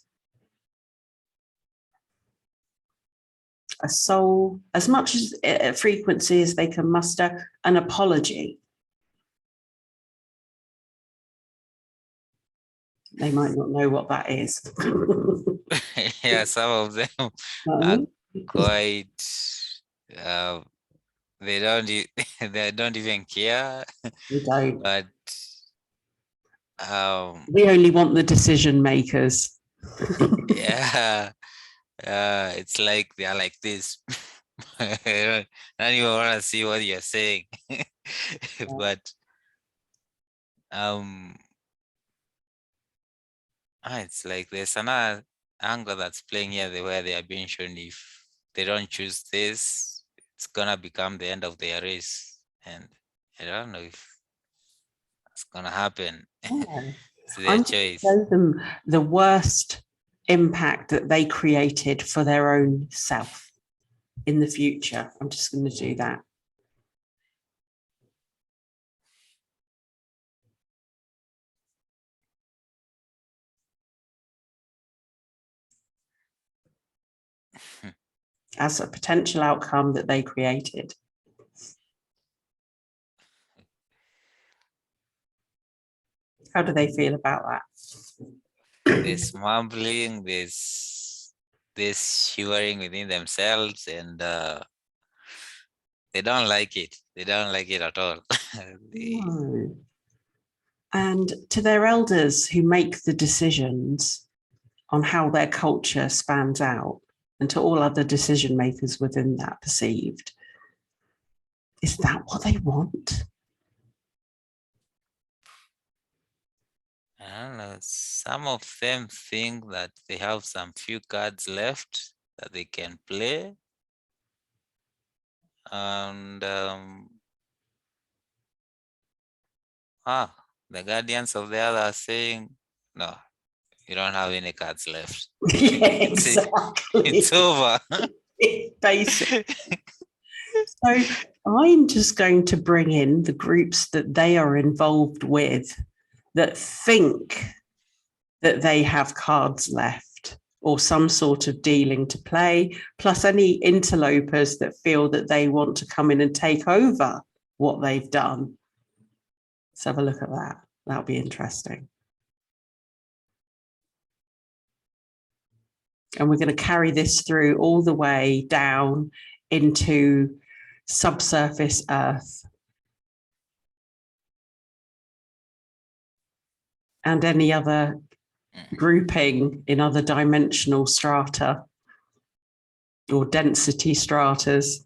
[SPEAKER 2] A soul, as much as a frequency as they can muster, an apology. They might not know what that is.
[SPEAKER 1] Yeah, some of them are quite they don't even care.
[SPEAKER 2] We don't.
[SPEAKER 1] But
[SPEAKER 2] we only want the decision makers.
[SPEAKER 1] Yeah, it's like they are like this. I don't even want to see what you're saying. But it's like there's another angle that's playing here where they are being shown if they don't choose this, it's gonna become the end of their race. And I don't know if it's gonna happen.
[SPEAKER 2] Yeah.
[SPEAKER 1] It's their
[SPEAKER 2] I'm
[SPEAKER 1] choice.
[SPEAKER 2] going to show them the worst impact that they created for their own self in the future. I'm just going to do that. As a potential outcome that they created. How do they feel about that?
[SPEAKER 1] This mumbling, this shivering within themselves, and they don't like it. They don't like it at all.
[SPEAKER 2] No. And to their elders who make the decisions on how their culture spans out, and to all other decision makers within that perceived, is that what they want?
[SPEAKER 1] I don't know. Some of them think that they have some few cards left that they can play. And the guardians of the other are saying, no, you don't have any cards left.
[SPEAKER 2] Yeah, exactly.
[SPEAKER 1] It's over.
[SPEAKER 2] Basic. So I'm just going to bring in the groups that they are involved with that think that they have cards left or some sort of dealing to play, plus any interlopers that feel that they want to come in and take over what they've done. Let's have a look at that. That'll be interesting. And we're going to carry this through all the way down into subsurface Earth. And any other grouping in other dimensional strata or density stratas.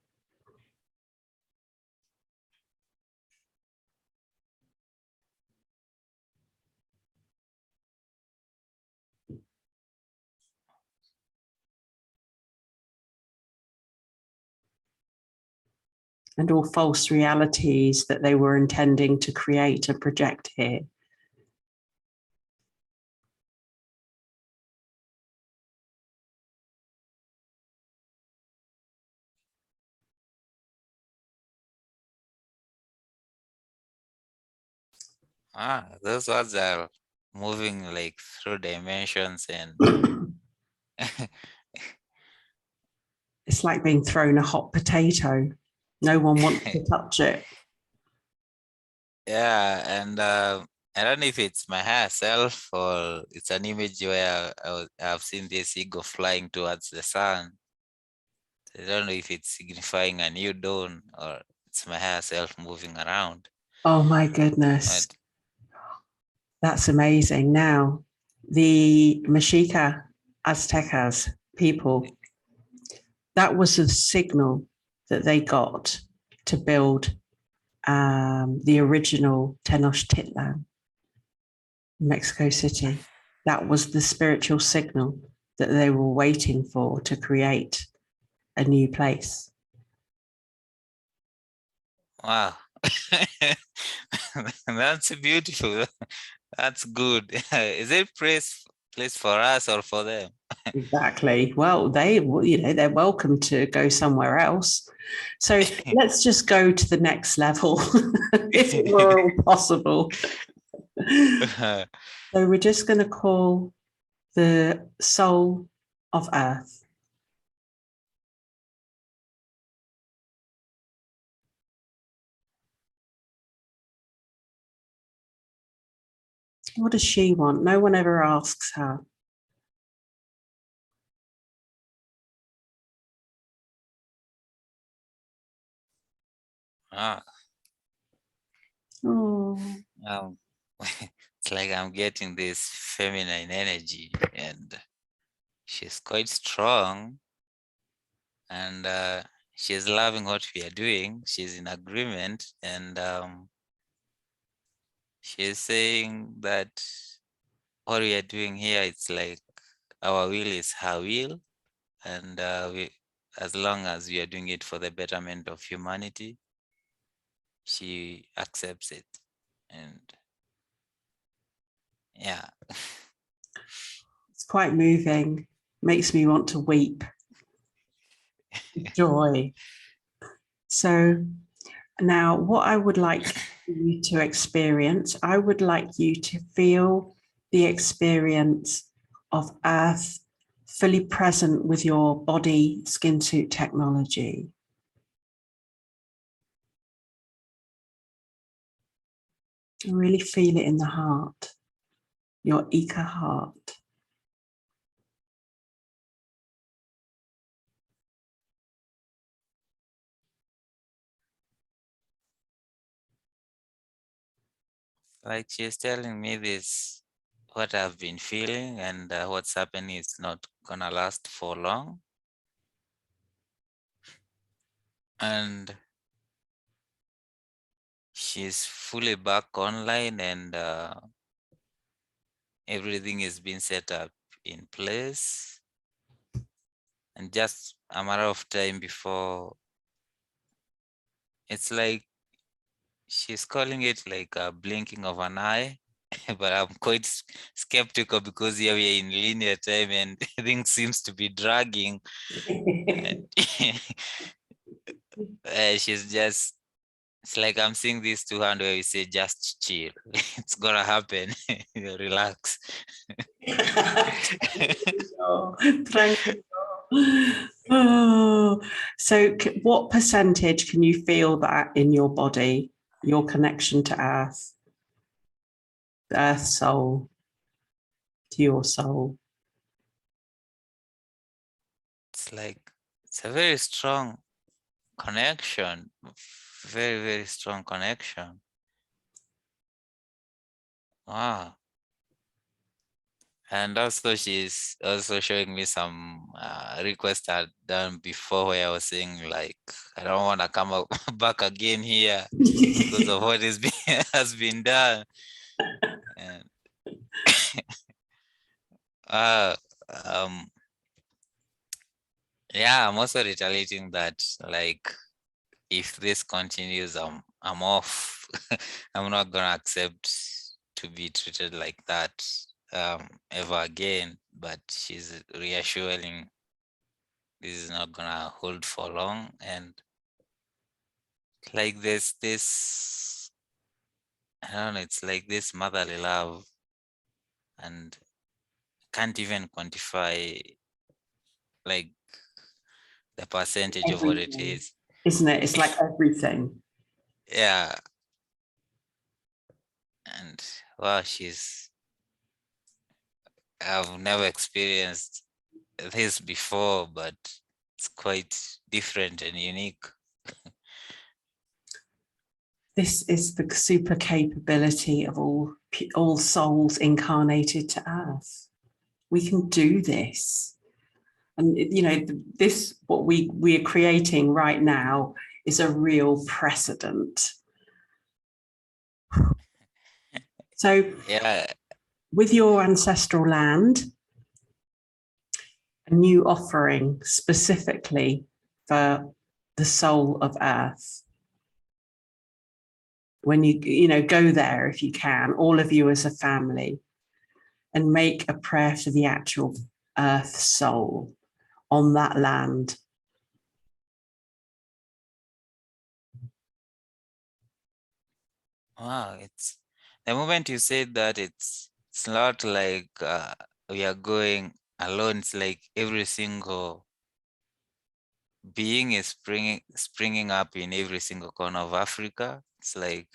[SPEAKER 2] And all false realities that they were intending to create and project here.
[SPEAKER 1] Those words are moving like through dimensions, and
[SPEAKER 2] it's like being thrown a hot potato. No one wants to touch it.
[SPEAKER 1] Yeah, and I don't know if it's my higher self or it's an image where I've seen this eagle flying towards the sun. I don't know if it's signifying a new dawn or it's my higher self moving around.
[SPEAKER 2] Oh my goodness.
[SPEAKER 1] But
[SPEAKER 2] that's amazing. Now, the Mexica Aztecas people, that was the signal that they got to build the original Tenochtitlan, Mexico City. That was the spiritual signal that they were waiting for to create a new place.
[SPEAKER 1] wow. That's beautiful. That's good. Is it place for us or for them?
[SPEAKER 2] Exactly. Well, they're welcome to go somewhere else. So let's just go to the next level, if it were all possible. So we're just going to call the soul of Earth. What does she want? No one ever asks her. Oh.
[SPEAKER 1] It's like I'm getting this feminine energy, and she's quite strong, and she's loving what we are doing. She's in agreement, and she's saying that what we are doing here, it's like our will is her will, and as long as we are doing it for the betterment of humanity, she accepts it. And Yeah.
[SPEAKER 2] It's quite moving. Makes me want to weep. Joy. So now what I would like you to experience, I would like you to feel the experience of Earth fully present with your body skin suit technology. Really feel it in the heart, your Ika heart.
[SPEAKER 1] Like she's telling me this, what I've been feeling and what's happening is not gonna last for long. And she's fully back online and everything is being set up in place. And just a matter of time before, it's like she's calling it like a blinking of an eye. But I'm quite skeptical because here we are in linear time and things seems to be dragging. And she's just, it's like I'm seeing this two hand where we say just chill. It's gonna happen. Relax.
[SPEAKER 2] Oh, oh. So what percentage can you feel that in your body, your connection to Earth, the Earth soul, to your soul?
[SPEAKER 1] It's like, it's a very strong connection, very, very strong connection. Wow. And also she's also showing me some requests I'd done before where I was saying like, I don't want to come up back again here because of what is being, has been done. And yeah, I'm also retaliating that like, if this continues, I'm off. I'm not gonna accept to be treated like that ever again. But she's reassuring this is not gonna hold for long, and like this, I don't know, it's like this motherly love, and can't even quantify like the percentage of what it
[SPEAKER 2] Everything,
[SPEAKER 1] is.
[SPEAKER 2] isn't it? It's like everything.
[SPEAKER 1] Yeah. And wow, I've never experienced this before, but it's quite different and unique.
[SPEAKER 2] This is the super capability of all souls incarnated to Earth. We can do this. And you know, this what we are creating right now is a real precedent. So
[SPEAKER 1] Yeah.
[SPEAKER 2] with your ancestral land, a new offering specifically for the soul of Earth. When you know, go there if you can, all of you as a family, and make a prayer for the actual Earth soul on that land.
[SPEAKER 1] Wow, it's the moment you said that, it's not like we are going alone. It's like every single being is springing up in every single corner of Africa. It's like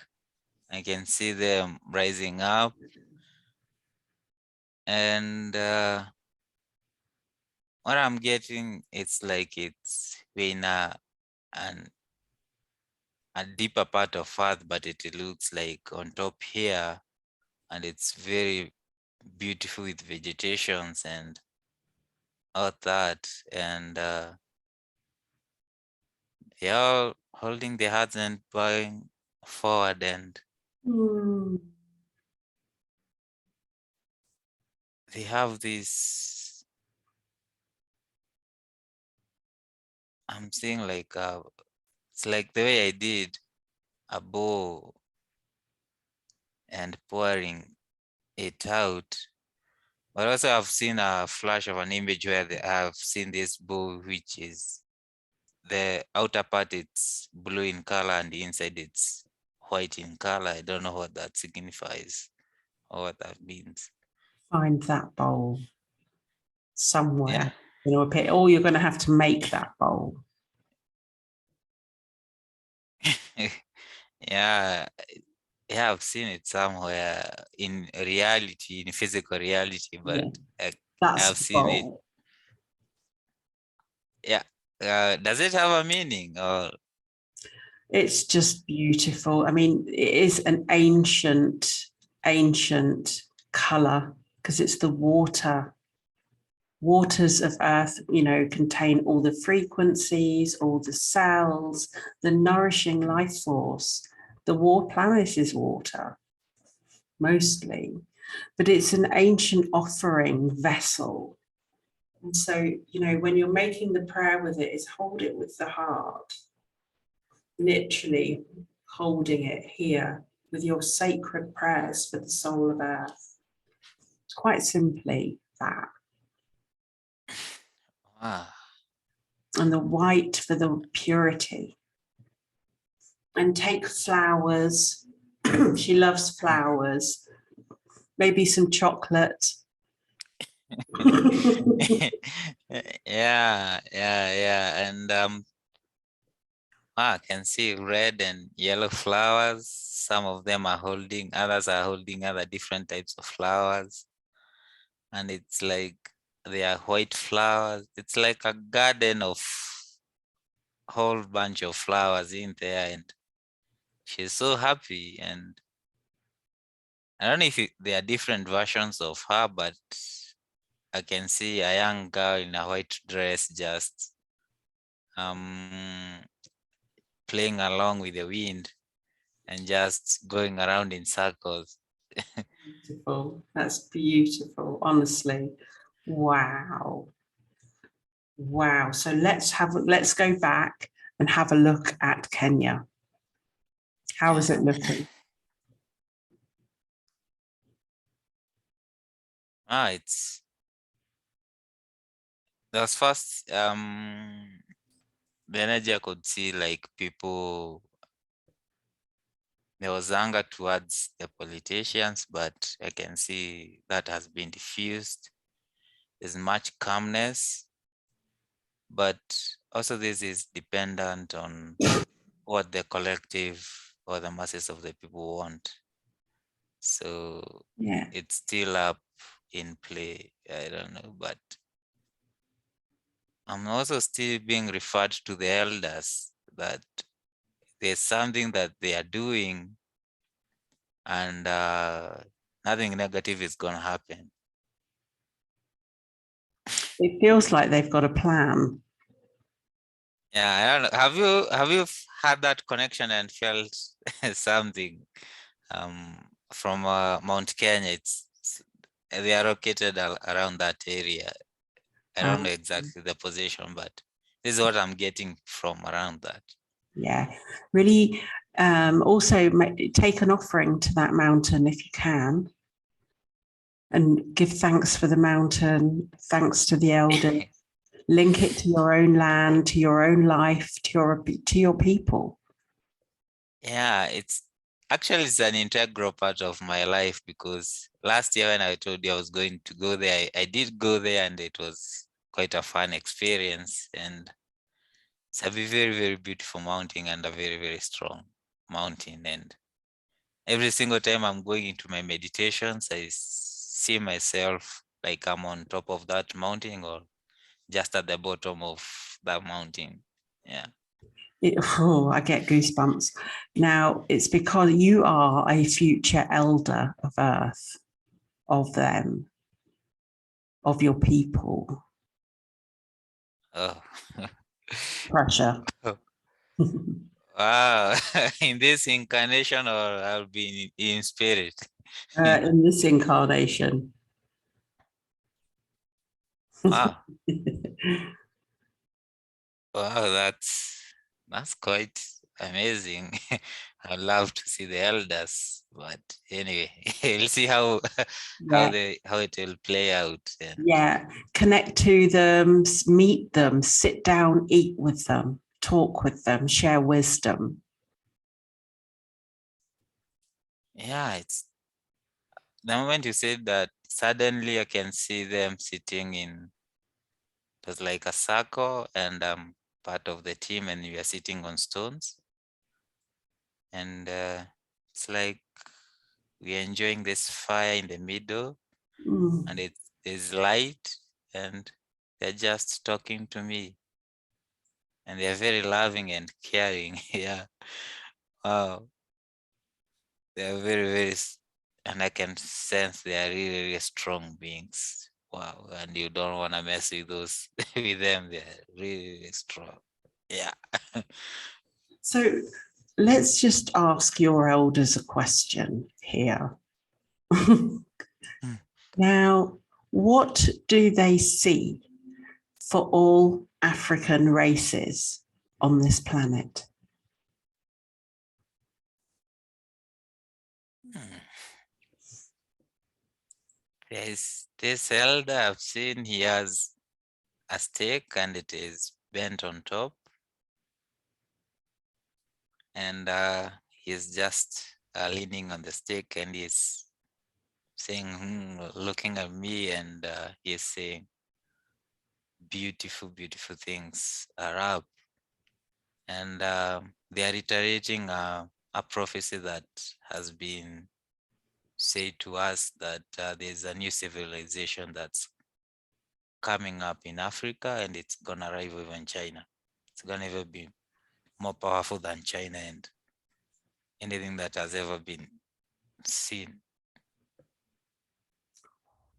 [SPEAKER 1] I can see them rising up, and what I'm getting, it's like it's in an a deeper part of earth, but it looks like on top here, and it's very beautiful with vegetations and all that. And they're all holding their hands and bowing forward, and they have this, I'm seeing like it's like the way I did a bowl and pouring it out. But also I've seen a flash of an image where I've seen this bow, which is the outer part, it's blue in color and the inside it's white in color. I don't know what that signifies or what that means.
[SPEAKER 2] Find that bowl somewhere.
[SPEAKER 1] Yeah.
[SPEAKER 2] You know, or you're going to have to make that bowl.
[SPEAKER 1] Yeah. Yeah, I've seen it somewhere in reality, in physical reality, but
[SPEAKER 2] Yeah, that's
[SPEAKER 1] I've
[SPEAKER 2] the
[SPEAKER 1] seen it.
[SPEAKER 2] bowl.
[SPEAKER 1] Yeah. Does it have a meaning or?
[SPEAKER 2] It's just beautiful. I mean, it is an ancient color because it's the waters of earth, you know, contain all the frequencies, all the cells, the nourishing life force. The planet is water mostly, but it's an ancient offering vessel. And so, you know, when you're making the prayer with it, is hold it with the heart, literally holding it here with your sacred prayers for the soul of earth. It's quite simply that.
[SPEAKER 1] Ah.
[SPEAKER 2] And the white for the purity. And take flowers. She loves flowers. Maybe some chocolate.
[SPEAKER 1] Yeah. And I can see red and yellow flowers. Some of them are holding, others are holding other different types of flowers. And it's like they are white flowers. It's like a garden of whole bunch of flowers in there, and she's so happy. And I don't know if there are different versions of her, but I can see a young girl in a white dress just playing along with the wind and just going around in circles.
[SPEAKER 2] Beautiful. That's beautiful. Honestly. Wow. Wow. So let's go back and have a look at Kenya. How is it looking?
[SPEAKER 1] It's there was first the energy I could see, like people, there was anger towards the politicians, but I can see that has been diffused. There's much calmness, but also this is dependent on what the collective or the masses of the people want. So
[SPEAKER 2] Yeah.
[SPEAKER 1] it's still up in play. I don't know, but I'm also still being referred to the elders that there's something that they are doing and nothing negative is going to happen.
[SPEAKER 2] It feels like they've got a plan.
[SPEAKER 1] Yeah, I don't know. Have you had that connection and felt something from Mount Kenya? They are located around that area. I don't know exactly the position, but this is what I'm getting from around that.
[SPEAKER 2] Yeah, really. Also, take an offering to that mountain if you can, and give thanks for the mountain. Thanks to the elders. Link it to your own land, to your own life, to your people.
[SPEAKER 1] Yeah, it's an integral part of my life, because last year when I told you I was going to go there, I did go there, and it was quite a fun experience. And it's a very, very beautiful mountain and a very, very strong mountain. And every single time I'm going into my meditations, I see myself like I'm on top of that mountain or just at the bottom of that mountain. Yeah.
[SPEAKER 2] I get goosebumps. Now, it's because you are a future elder of Earth, of them, of your people.
[SPEAKER 1] Oh.
[SPEAKER 2] Pressure.
[SPEAKER 1] Wow. In this incarnation, or I'll be in spirit?
[SPEAKER 2] In this incarnation.
[SPEAKER 1] Wow. Wow, that's quite amazing. I'd love to see the elders, but anyway, we'll see how
[SPEAKER 2] Yeah.
[SPEAKER 1] how it will play out. And
[SPEAKER 2] Yeah. Connect to them, meet them, sit down, eat with them, talk with them, share wisdom.
[SPEAKER 1] yeah, it's the moment you said that, suddenly I can see them sitting in, it was like a circle, and part of the team, and we are sitting on stones. And it's like we're enjoying this fire in the middle, and it is light, and they're just talking to me. And they're very loving and caring. Yeah. Wow. They're very, and I can sense they are really, really strong beings. Wow. And you don't want to mess with those with them. They're really, really strong. Yeah.
[SPEAKER 2] So let's just ask your elders a question here. Now, what do they see for all African races on this planet?
[SPEAKER 1] There's this elder I've seen, he has a stick and it is bent on top. And he's just leaning on the stick, and he's saying, looking at me, and he's saying, beautiful, beautiful things are up. And they are reiterating a prophecy that has been said to us, that there's a new civilization that's coming up in Africa, and it's gonna rival even China. It's gonna even be more powerful than China and anything that has ever been seen.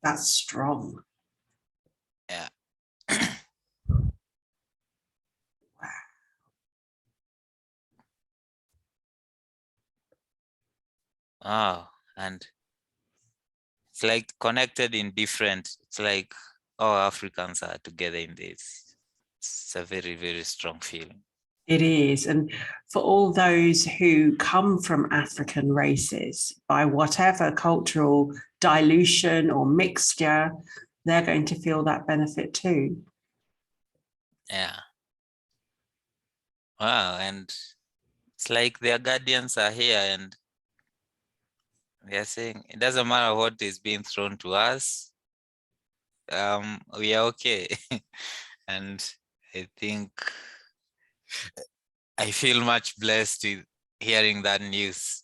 [SPEAKER 2] That's strong.
[SPEAKER 1] Yeah. Oh, and it's like connected in different, it's like all Africans are together in this. It's a very, very strong feeling.
[SPEAKER 2] It is. And for all those who come from African races, by whatever cultural dilution or mixture, they're going to feel that benefit too.
[SPEAKER 1] Yeah. Wow. And it's like their guardians are here, and they're saying it doesn't matter what is being thrown to us. We are okay. And I think I feel much blessed with hearing that news.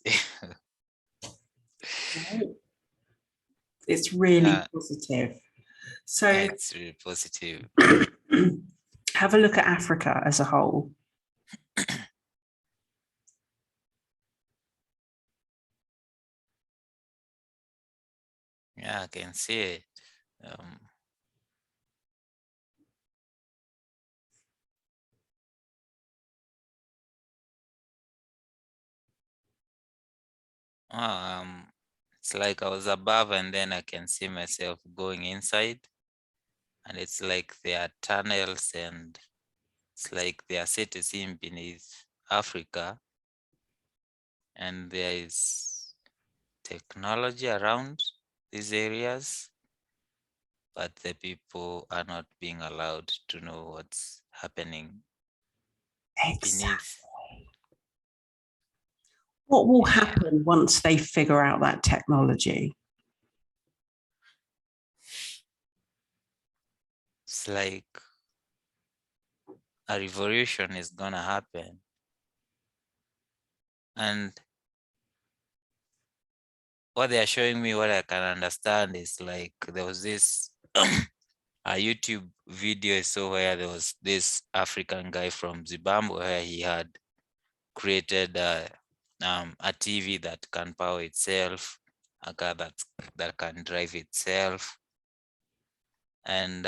[SPEAKER 2] It's really positive. So
[SPEAKER 1] Yeah, it's really positive.
[SPEAKER 2] have a look at Africa as a whole.
[SPEAKER 1] Yeah, I can see it. It's like I was above, and then I can see myself going inside, and it's like there are tunnels, and it's like there are cities in beneath Africa, and there is technology around these areas, but the people are not being allowed to know what's happening beneath.
[SPEAKER 2] What will happen once they figure out that technology?
[SPEAKER 1] It's like a revolution is gonna happen. And what they are showing me, what I can understand, is like there was this a YouTube video I saw where there was this African guy from Zimbabwe where he had created a TV that can power itself, a car that can drive itself. And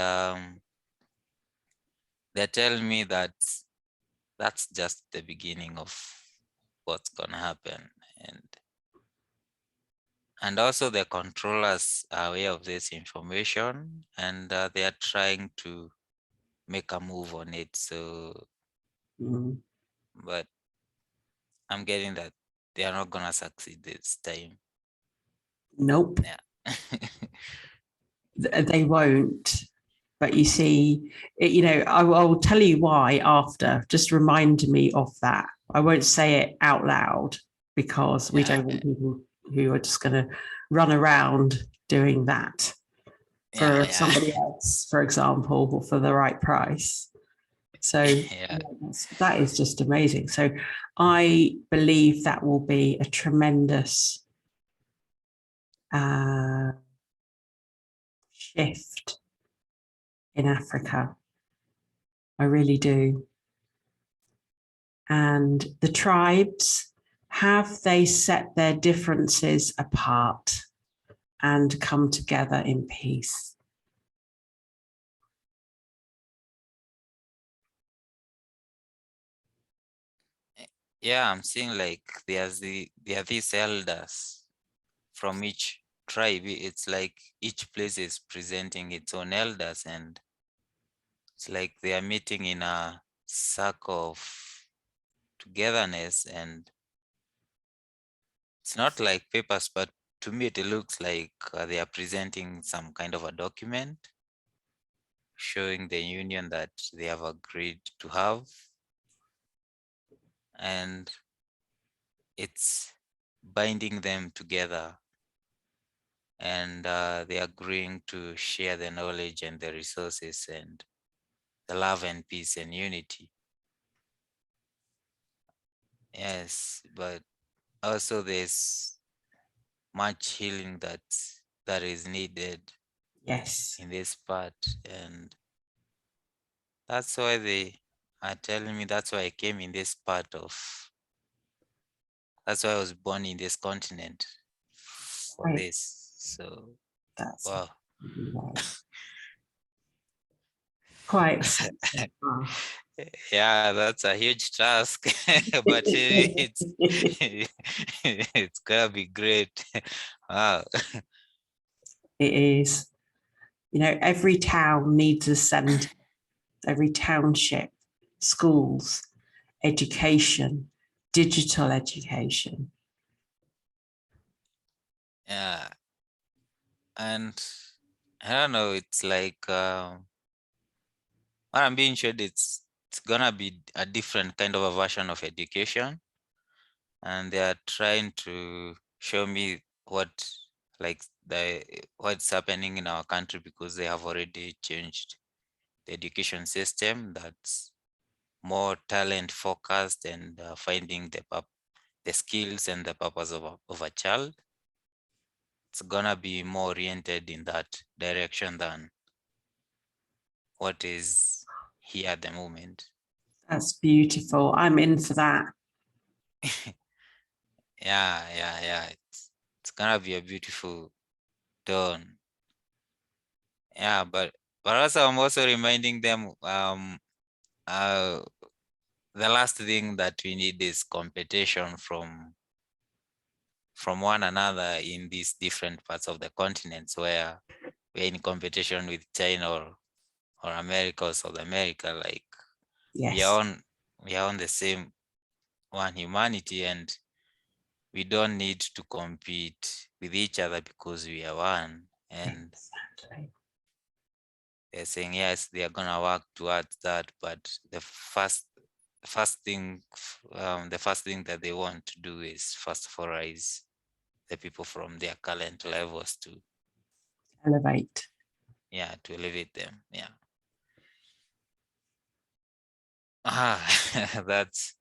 [SPEAKER 1] they're telling me that that's just the beginning of what's gonna happen. And also the controllers are aware of this information, and they are trying to make a move on it. So, but I'm getting that they are not gonna succeed this time.
[SPEAKER 2] Nope,
[SPEAKER 1] Yeah.
[SPEAKER 2] they won't. But you see, I'll tell you why after. Just remind me of that. I won't say it out loud because we don't want people who are just going to run around doing that for somebody else, for example, or for the right price. So that is just amazing. So I believe that will be a tremendous shift in Africa. I really do. And the tribes, have they set their differences apart and come together in peace?
[SPEAKER 1] Yeah, I'm seeing like there are these elders from each tribe. It's like each place is presenting its own elders, and it's like they are meeting in a circle of togetherness, and it's not like papers, but to me it looks like they are presenting some kind of a document showing the union that they have agreed to have, and it's binding them together, and they are agreeing to share the knowledge and the resources and the love and peace and unity. Yes, but also there's much healing that is needed
[SPEAKER 2] Yes.
[SPEAKER 1] in this part, and that's why they are telling me, that's why I came in this part of, that's why I was born in this continent for
[SPEAKER 2] Right.
[SPEAKER 1] this. So
[SPEAKER 2] That's
[SPEAKER 1] wow.
[SPEAKER 2] right. Quite.
[SPEAKER 1] Yeah, that's a huge task, but it's it's gonna be great. Wow.
[SPEAKER 2] It is. Every town needs a centre, every township, schools, education, digital education.
[SPEAKER 1] Yeah, and I don't know, it's like what I'm being showed, it's gonna be a different kind of a version of education, and they are trying to show me what's happening in our country, because they have already changed the education system that's more talent focused, and finding the skills and the purpose of a child. It's gonna be more oriented in that direction than what is here at the moment.
[SPEAKER 2] That's beautiful. I'm in for that.
[SPEAKER 1] Yeah. It's gonna be a beautiful dawn. Yeah, but also I'm also reminding them uh the last thing that we need is competition from one another in these different parts of the continents, where we're in competition with China or America or South America. Like we
[SPEAKER 2] Yes.
[SPEAKER 1] are on the same one humanity, and we don't need to compete with each other because we are one. And
[SPEAKER 2] Exactly.
[SPEAKER 1] they're saying yes, they are gonna work towards that, but the first thing that they want to do is first of all raise the people from their current levels to
[SPEAKER 2] Elevate.
[SPEAKER 1] elevate them. That's,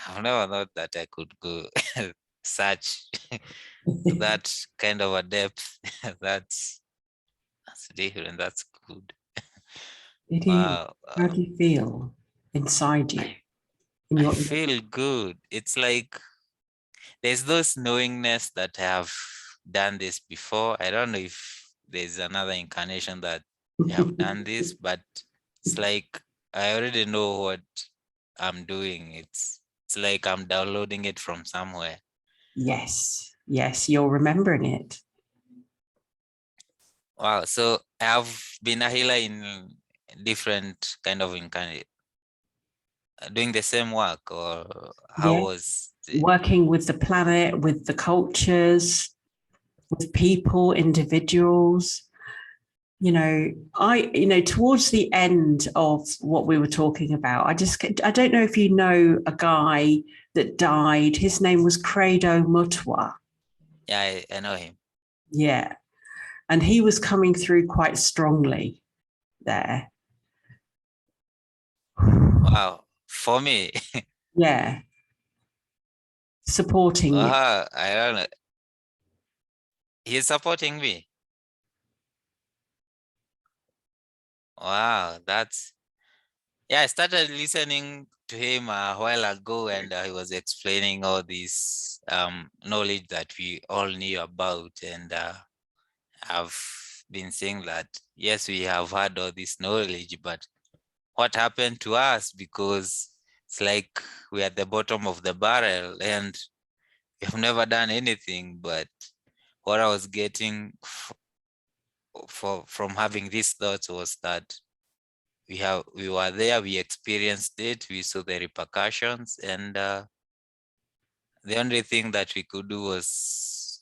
[SPEAKER 1] I've never thought that I could go such to that kind of a depth. that's different. That's good.
[SPEAKER 2] It is.
[SPEAKER 1] Wow.
[SPEAKER 2] How do you feel inside you?
[SPEAKER 1] I feel good. It's like there's those knowingness that I have done this before. I don't know if there's another incarnation that I have done this, but it's like I already know what I'm doing. It's like I'm downloading it from somewhere.
[SPEAKER 2] Yes, you're remembering it.
[SPEAKER 1] Wow. So I've been a healer in different kind of doing the same work, or how
[SPEAKER 2] Yeah.
[SPEAKER 1] was it?
[SPEAKER 2] Working with the planet, with the cultures, with people, individuals. Towards the end of what we were talking about, I don't know if you know a guy that died. His name was Credo Mutwa.
[SPEAKER 1] Yeah, I know him.
[SPEAKER 2] Yeah. And he was coming through quite strongly there.
[SPEAKER 1] Wow, for me,
[SPEAKER 2] Yeah. Supporting you.
[SPEAKER 1] I don't know. He's supporting me. Wow, I started listening to him a while ago, and he was explaining all this knowledge that we all knew about, and I've been saying that yes, we have had all this knowledge, but what happened to us? Because it's like we're at the bottom of the barrel and we have never done anything. But what I was getting from having these thoughts was that we were there, we experienced it, we saw the repercussions, and the only thing that we could do was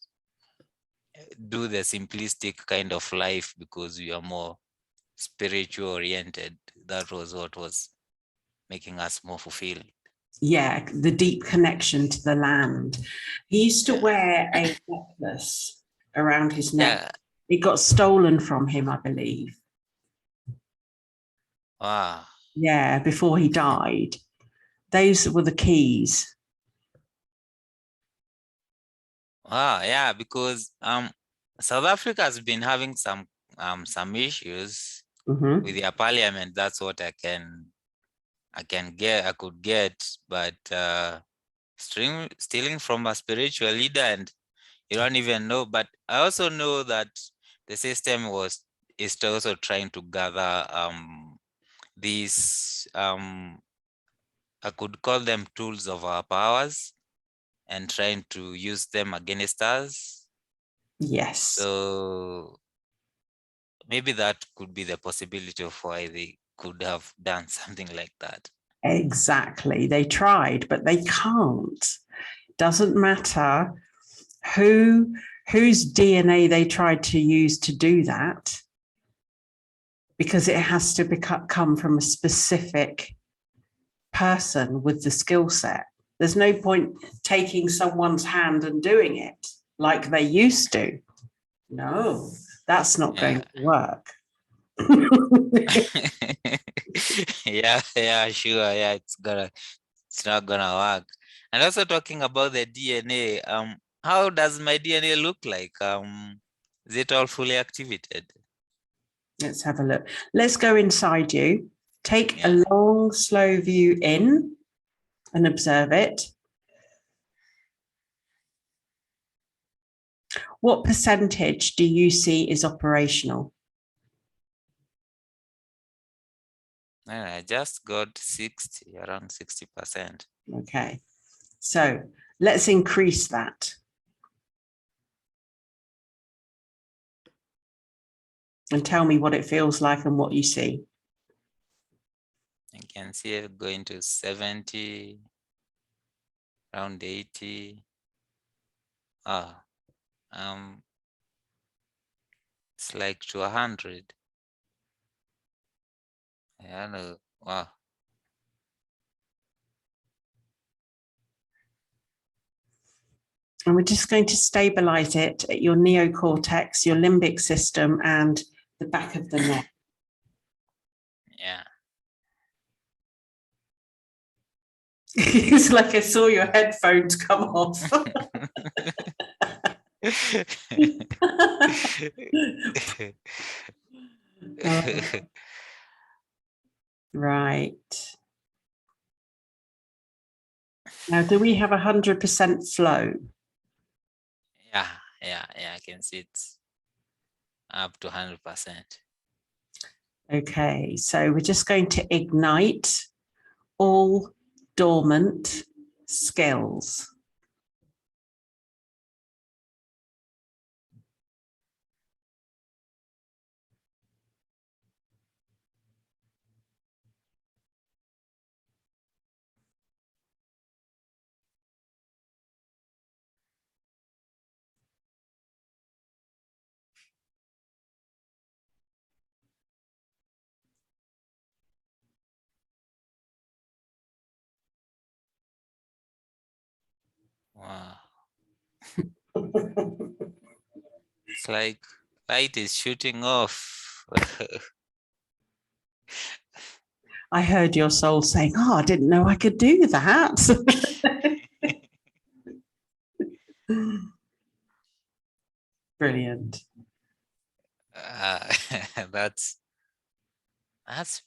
[SPEAKER 1] do the simplistic kind of life because we are more spiritual oriented. That was what was making us more fulfilled.
[SPEAKER 2] Yeah, the deep connection to the land. He used to wear a necklace around his neck.
[SPEAKER 1] Yeah.
[SPEAKER 2] It got stolen from him, I believe.
[SPEAKER 1] Wow.
[SPEAKER 2] Yeah, before he died. Those were the keys.
[SPEAKER 1] Wow. Yeah, because South Africa has been having some issues with their parliament. That's what I could get, but stealing from a spiritual leader, and you don't even know. But I also know that the system is also trying to gather these I could call them tools of our powers and trying to use them against us.
[SPEAKER 2] Yes.
[SPEAKER 1] So maybe that could be the possibility of why they could have done something like that.
[SPEAKER 2] Exactly. They tried, but they can't. Doesn't matter whose DNA they tried to use to do that, because it has to come from a specific person with the skill set. There's no point taking someone's hand and doing it like they used to. No, that's not going to work.
[SPEAKER 1] Yeah, sure. Yeah, it's not gonna work. And also talking about the DNA, how does my DNA look like? Is it all fully activated?
[SPEAKER 2] Let's have a look. Let's go inside you. Take a long, slow view in and observe it. What percentage do you see is operational?
[SPEAKER 1] I just got 60, around 60%.
[SPEAKER 2] Okay, so let's increase that. And tell me what it feels like and what you see.
[SPEAKER 1] I can see it going to 70, around 80. It's like to 100. I don't know. Wow.
[SPEAKER 2] And we're just going to stabilize it at your neocortex, your limbic system, and the back of the neck.
[SPEAKER 1] Yeah.
[SPEAKER 2] It's like I saw your headphones come off. Right. Now, do we have 100% flow?
[SPEAKER 1] Yeah, I can see it's up to 100%.
[SPEAKER 2] Okay, so we're just going to ignite all dormant skills.
[SPEAKER 1] Wow. It's like light is shooting off.
[SPEAKER 2] I heard your soul saying, "Oh, I didn't know I could do that." Brilliant.
[SPEAKER 1] That's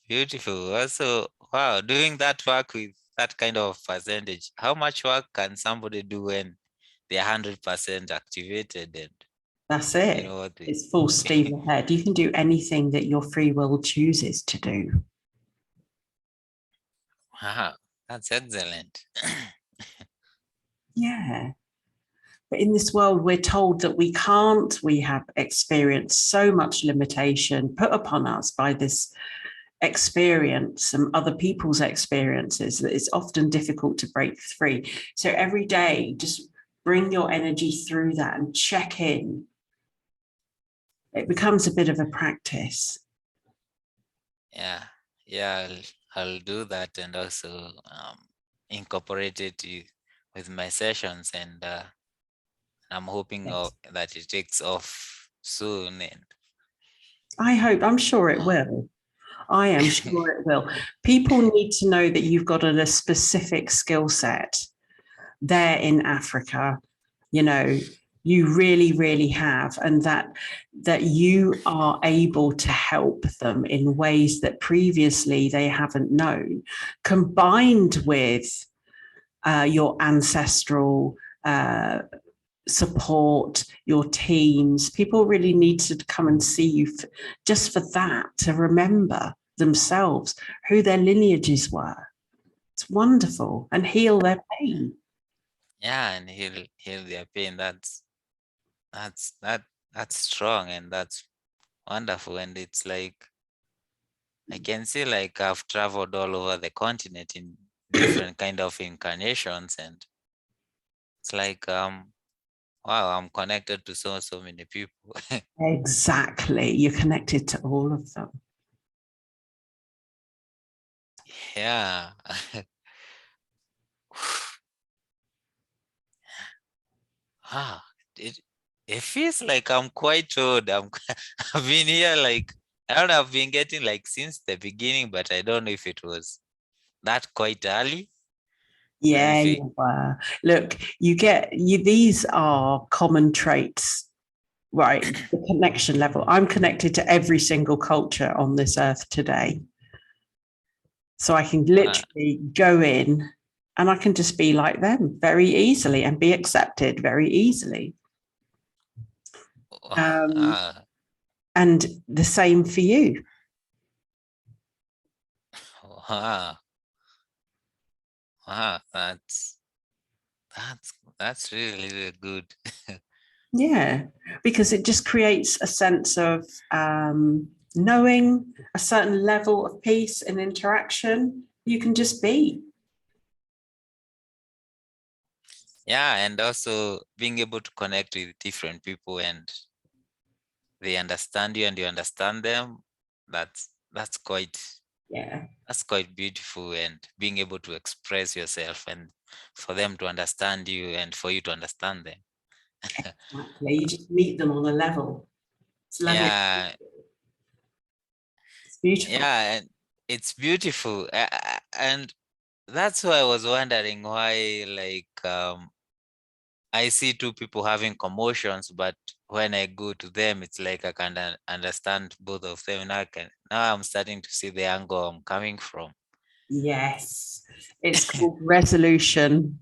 [SPEAKER 1] beautiful. Also, wow, doing that work with that kind of percentage. How much work can somebody do when they're 100% activated? And
[SPEAKER 2] That's
[SPEAKER 1] you
[SPEAKER 2] it.
[SPEAKER 1] know what?
[SPEAKER 2] It's full steam ahead. You can do anything that your free will chooses to do.
[SPEAKER 1] Wow, that's excellent.
[SPEAKER 2] Yeah. But in this world, we're told that we can't. We have experienced so much limitation put upon us by this experience and other people's experiences that it's often difficult to break free. So every day, just bring your energy through that and check in. It becomes a bit of a practice.
[SPEAKER 1] Yeah, yeah, I'll do that, and also incorporate it with my sessions, and I'm hoping that it takes off soon. And
[SPEAKER 2] I'm sure it will. I am sure it will. People need to know that you've got a specific skill set there in Africa. You know, you really, really have, and that you are able to help them in ways that previously they haven't known, combined with your ancestral support, your teams. People really need to come and see you just for that, to remember themselves, who their lineages were. It's wonderful, and heal their pain.
[SPEAKER 1] yeah, and heal their pain. That's strong, and that's wonderful. And it's like I can see, like, I've traveled all over the continent in different kind of incarnations, and it's like wow, I'm connected to so many people.
[SPEAKER 2] Exactly. You're connected to all of them.
[SPEAKER 1] Yeah. It feels like I'm quite old. I've been here, like, I don't know, I've been getting, like, since the beginning, but I don't know if it was that quite early.
[SPEAKER 2] Yeah, you were. Look, these are common traits, right? The connection level. I'm connected to every single culture on this earth today. So I can literally go in and I can just be like them very easily and be accepted very easily. And the same for you.
[SPEAKER 1] Wow. Wow, that's really, really good.
[SPEAKER 2] Yeah, because it just creates a sense of knowing, a certain level of peace and interaction. You can just be.
[SPEAKER 1] Yeah, and also being able to connect with different people, and they understand you and you understand them. That's quite beautiful, and being able to express yourself and for them to understand you and for you to understand them.
[SPEAKER 2] Exactly. You just meet them on a level. It's level.
[SPEAKER 1] Yeah.
[SPEAKER 2] It's beautiful.
[SPEAKER 1] Yeah, and it's beautiful. And that's why I was wondering why, like, I see two people having commotions, but when I go to them, it's like I can understand both of them. Now I'm starting to see the angle I'm coming from.
[SPEAKER 2] Yes, it's called resolution.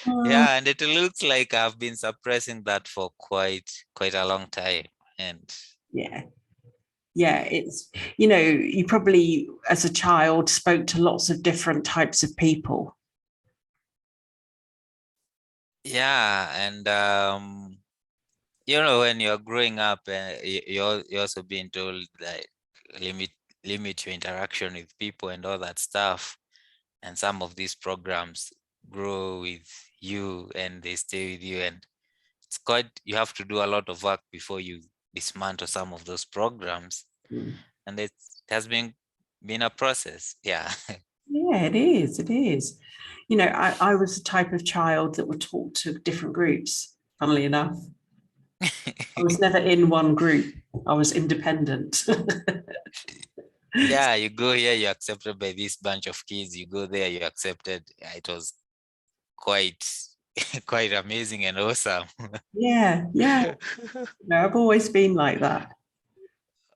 [SPEAKER 1] Yeah, and it looks like I've been suppressing that for quite a long time. And
[SPEAKER 2] yeah, it's, you probably as a child spoke to lots of different types of people.
[SPEAKER 1] Yeah, and when you're growing up, you're also being told that limit your interaction with people and all that stuff. And some of these programs grow with you and they stay with you, and you have to do a lot of work before you dismantle some of those programs. And it has been a process. Yeah.
[SPEAKER 2] Yeah, it is. It is. You know, I was the type of child that would talk to different groups, funnily enough. I was never in one group. I was independent.
[SPEAKER 1] Yeah, you go here, you're accepted by this bunch of kids. You go there, you're accepted. Yeah, it was quite quite amazing and awesome.
[SPEAKER 2] Yeah, yeah. No, I've always been like that.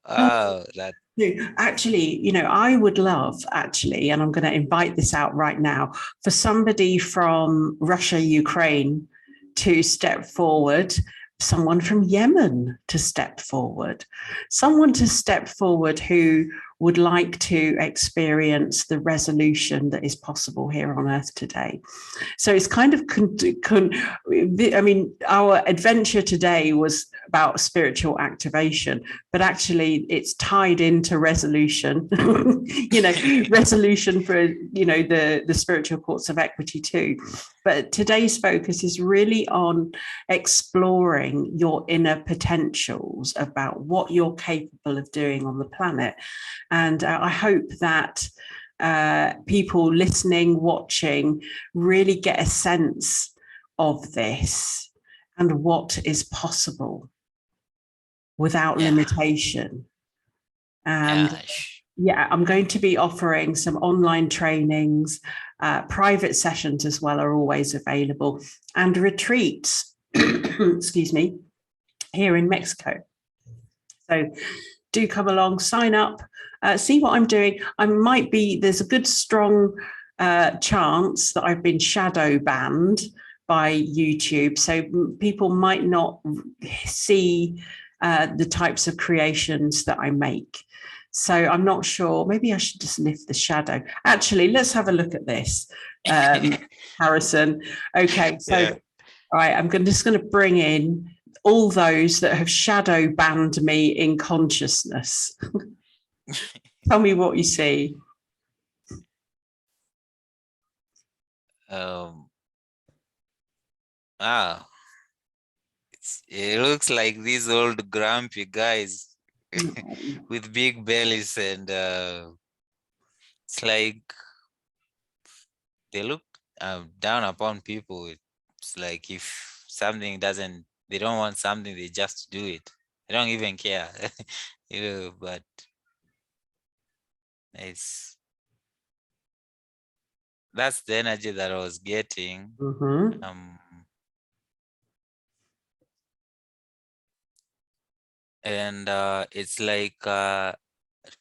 [SPEAKER 1] Wow, that
[SPEAKER 2] Actually, you know, I would love actually, and I'm going to invite this out right now, for somebody from Russia, Ukraine to step forward, someone from Yemen to step forward, someone to step forward who would like to experience the resolution that is possible here on Earth today. So it's kind of, I mean, our adventure today was about spiritual activation, but actually it's tied into resolution, you know, resolution for, you know, the spiritual courts of equity too. But today's focus is really on exploring your inner potentials about what you're capable of doing on the planet. And I hope that people listening, watching, really get a sense of this and what is possible without limitation. And yeah, I'm going to be offering some online trainings, private sessions as well are always available, and retreats, excuse me, here in Mexico. So do come along, sign up, see what I'm doing. There's a good strong chance that I've been shadow banned by YouTube. So people might not see the types of creations that I make. So I'm not sure, maybe I should just lift the shadow. Actually, let's have a look at this, Harrison. Okay, so, all right, I'm just going to bring in all those that have shadow banned me in consciousness. Tell me what you see.
[SPEAKER 1] It looks like these old grumpy guys with big bellies, and it's like they look down upon people. It's like if something doesn't, they don't want something, they just do it. They don't even care. You know, but that's the energy that I was getting. And it's like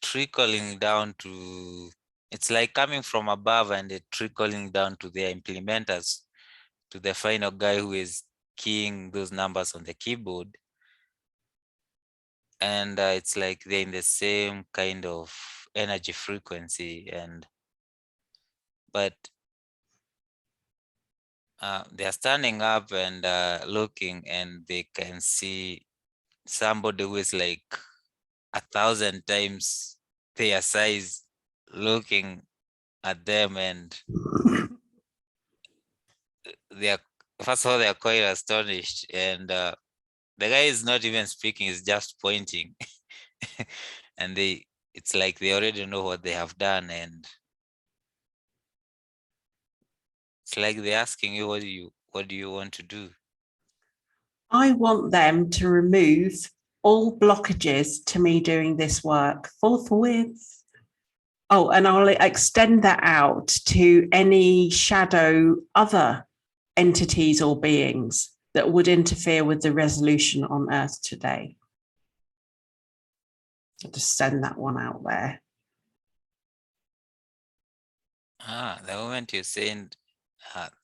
[SPEAKER 1] trickling down to, it's like coming from above and it trickling down to their implementers, to the final guy who is keying those numbers on the keyboard. And it's like they're in the same kind of energy frequency, but they're standing up and looking, and they can see somebody who is like 1,000 times their size looking at them, and they're, first of all, they're quite astonished, and the guy is not even speaking, he's just pointing. And it's like they already know what they have done, and it's like they're asking you, what do you want to do?
[SPEAKER 2] I want them to remove all blockages to me doing this work forthwith. Oh, and I'll extend that out to any shadow other entities or beings that would interfere with the resolution on Earth today. I'll just send that one out there.
[SPEAKER 1] The moment you're saying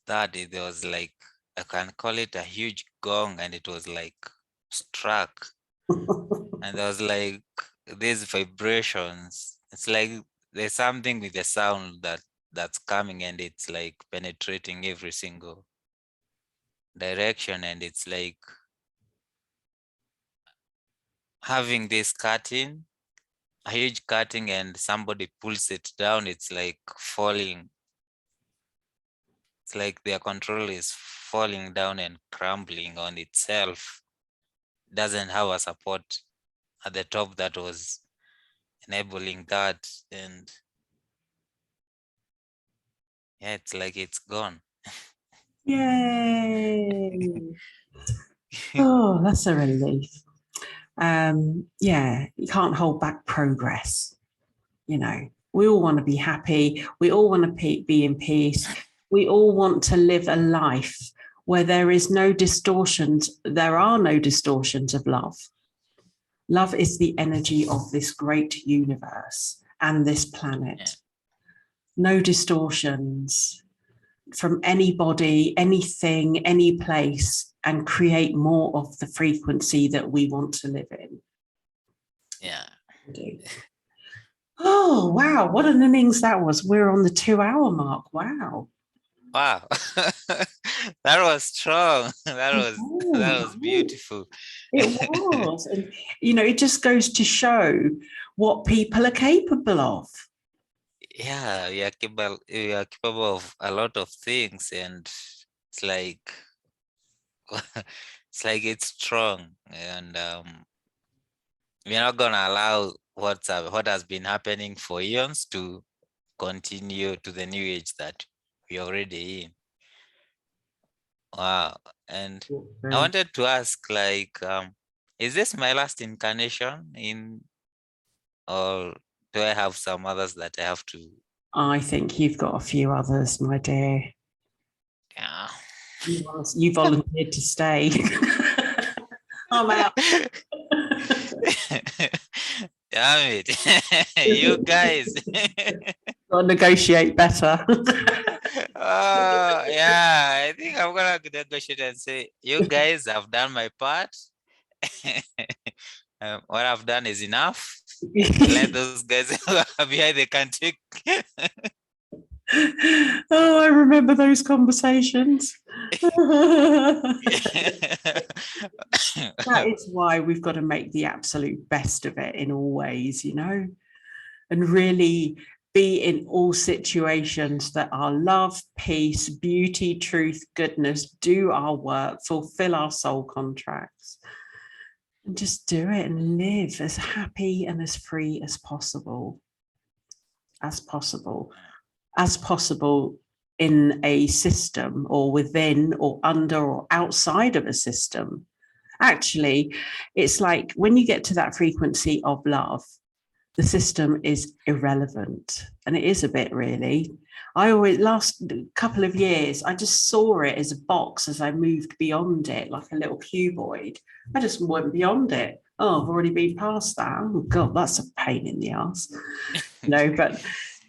[SPEAKER 1] that, there was like, I can call it a huge gong, and it was like struck. And there was like these vibrations. It's like there's something with the sound that's coming, and it's like penetrating every single direction, and it's like having this cutting, a huge cutting, and somebody pulls it down, it's like falling. It's like their control is falling down and crumbling on itself. Doesn't have a support at the top that was enabling that. And Yeah, it's like it's gone.
[SPEAKER 2] Yay. Oh, that's a relief. Yeah, you can't hold back progress. You know, we all want to be happy. We all want to be in peace. We all want to live a life where there is no distortions. There are no distortions of love. Love is the energy of this great universe and this planet.
[SPEAKER 1] Yeah.
[SPEAKER 2] No distortions from anybody, anything, any place, and create more of the frequency that we want to live in.
[SPEAKER 1] Yeah.
[SPEAKER 2] Oh, wow. What an innings that was. We're on the 2-hour mark. Wow.
[SPEAKER 1] Wow. That was strong. That was beautiful.
[SPEAKER 2] It was. And, you know, it just goes to show what people are capable of.
[SPEAKER 1] Yeah, we are capable of a lot of things, and it's like it's strong, and we're not gonna allow what has been happening for eons to continue to the new age that we're already in. Wow. And I wanted to ask, like, is this my last incarnation or do I have some others that I have to?
[SPEAKER 2] I think you've got a few others, my dear.
[SPEAKER 1] Yeah.
[SPEAKER 2] You volunteered to stay. I'm out.
[SPEAKER 1] Damn it. You guys.
[SPEAKER 2] I'll negotiate better.
[SPEAKER 1] Oh, yeah. I think I'm gonna negotiate and say, you guys have done my part. What I've done is enough. Let those guys who are behind, they can take.
[SPEAKER 2] Oh, I remember those conversations. That is why we've got to make the absolute best of it in all ways, you know, and really be in all situations that are love, peace, beauty, truth, goodness, do our work, fulfill our soul contracts, and just do it and live as happy and as free as possible. As possible in a system or within or under or outside of a system. Actually, it's like when you get to that frequency of love, the system is irrelevant. And it is a bit, really. I always, last couple of years, I just saw it as a box as I moved beyond it, like a little cuboid. I just went beyond it. Oh, I've already been past that. Oh, God, that's a pain in the ass. But,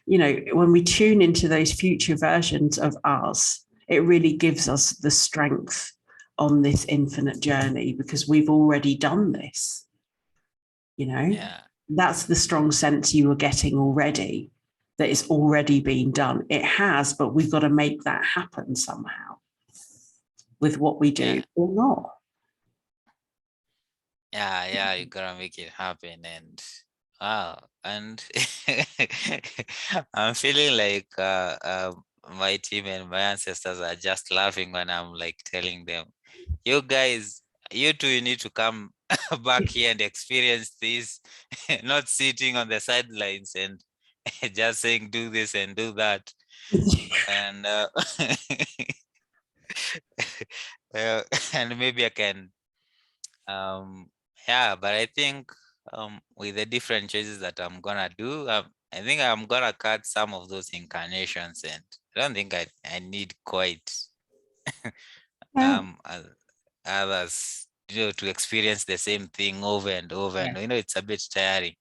[SPEAKER 2] you know, when we tune into those future versions of us, it really gives us the strength on this infinite journey because we've already done this, you know.
[SPEAKER 1] Yeah.
[SPEAKER 2] That's the strong sense you were getting already, that it's already been done. It has, but we've got to make that happen somehow with what we do or not.
[SPEAKER 1] Yeah, you gotta make it happen. And wow, and I'm feeling like my team and my ancestors are just laughing when I'm like telling them, you guys, you two, you need to come back here and experience this, not sitting on the sidelines and just saying do this and do that. And and maybe I can yeah, but I think with the different choices that I'm gonna do, I think I'm gonna cut some of those incarnations, and I don't think I need quite others, you know, to experience the same thing over and over. And you know, it's a bit tiring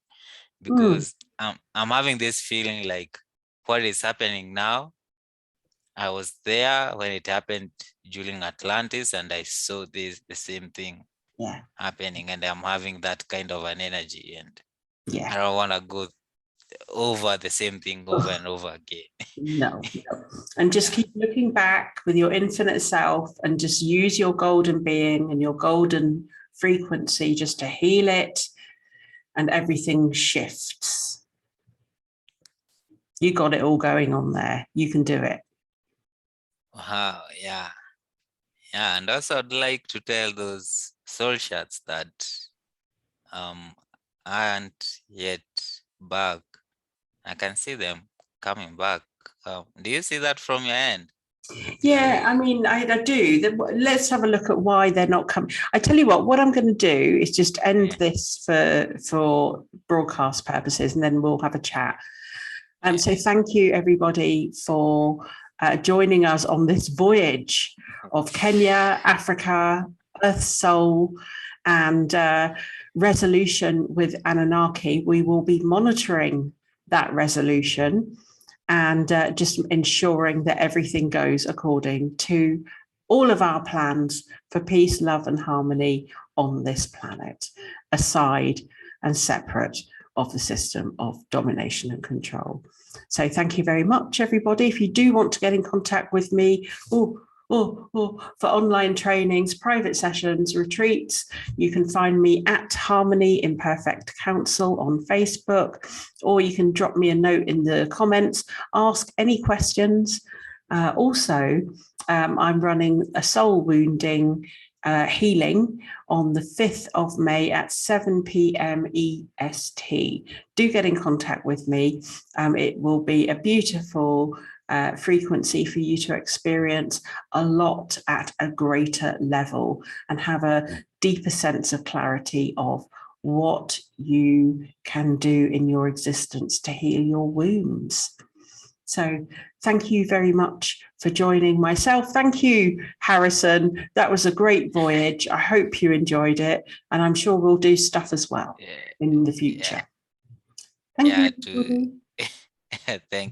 [SPEAKER 1] because I'm having this feeling like what is happening now, I was there when it happened during Atlantis, and I saw the same thing happening, and I'm having that kind of an energy, and I don't want to go over the same thing over and over again.
[SPEAKER 2] No. And just keep looking back with your infinite self and just use your golden being and your golden frequency just to heal it, and everything shifts. You got it all going on there. You can do it.
[SPEAKER 1] Wow, yeah. Yeah, and also I'd like to tell those soul shards that aren't yet back. I can see them coming back Do you see that from your end?
[SPEAKER 2] Yeah, I mean, I do. Let's have a look at why they're not coming. I tell you what I'm going to do is just end this for broadcast purposes, and then we'll have a chat. So thank you, everybody, for joining us on this voyage of Kenya, Africa, Earth Soul, and resolution with Anunnaki. We will be monitoring that resolution and just ensuring that everything goes according to all of our plans for peace, love, and harmony on this planet, aside and separate of the system of domination and control. So thank you very much, everybody. If you do want to get in contact with me for online trainings, private sessions, retreats, you can find me at Harmony Imperfect Counsel on Facebook, or you can drop me a note in the comments, ask any questions. Also, I'm running a soul wounding healing on the 5th of May at 7 p.m. EST. Do get in contact with me. It will be a beautiful frequency for you to experience a lot at a greater level and have a deeper sense of clarity of what you can do in your existence to heal your wounds. So thank you very much for joining myself. Thank you, Harrison. That was a great voyage. I hope you enjoyed it, and I'm sure we'll do stuff as well in the future. Thank you.
[SPEAKER 1] Thank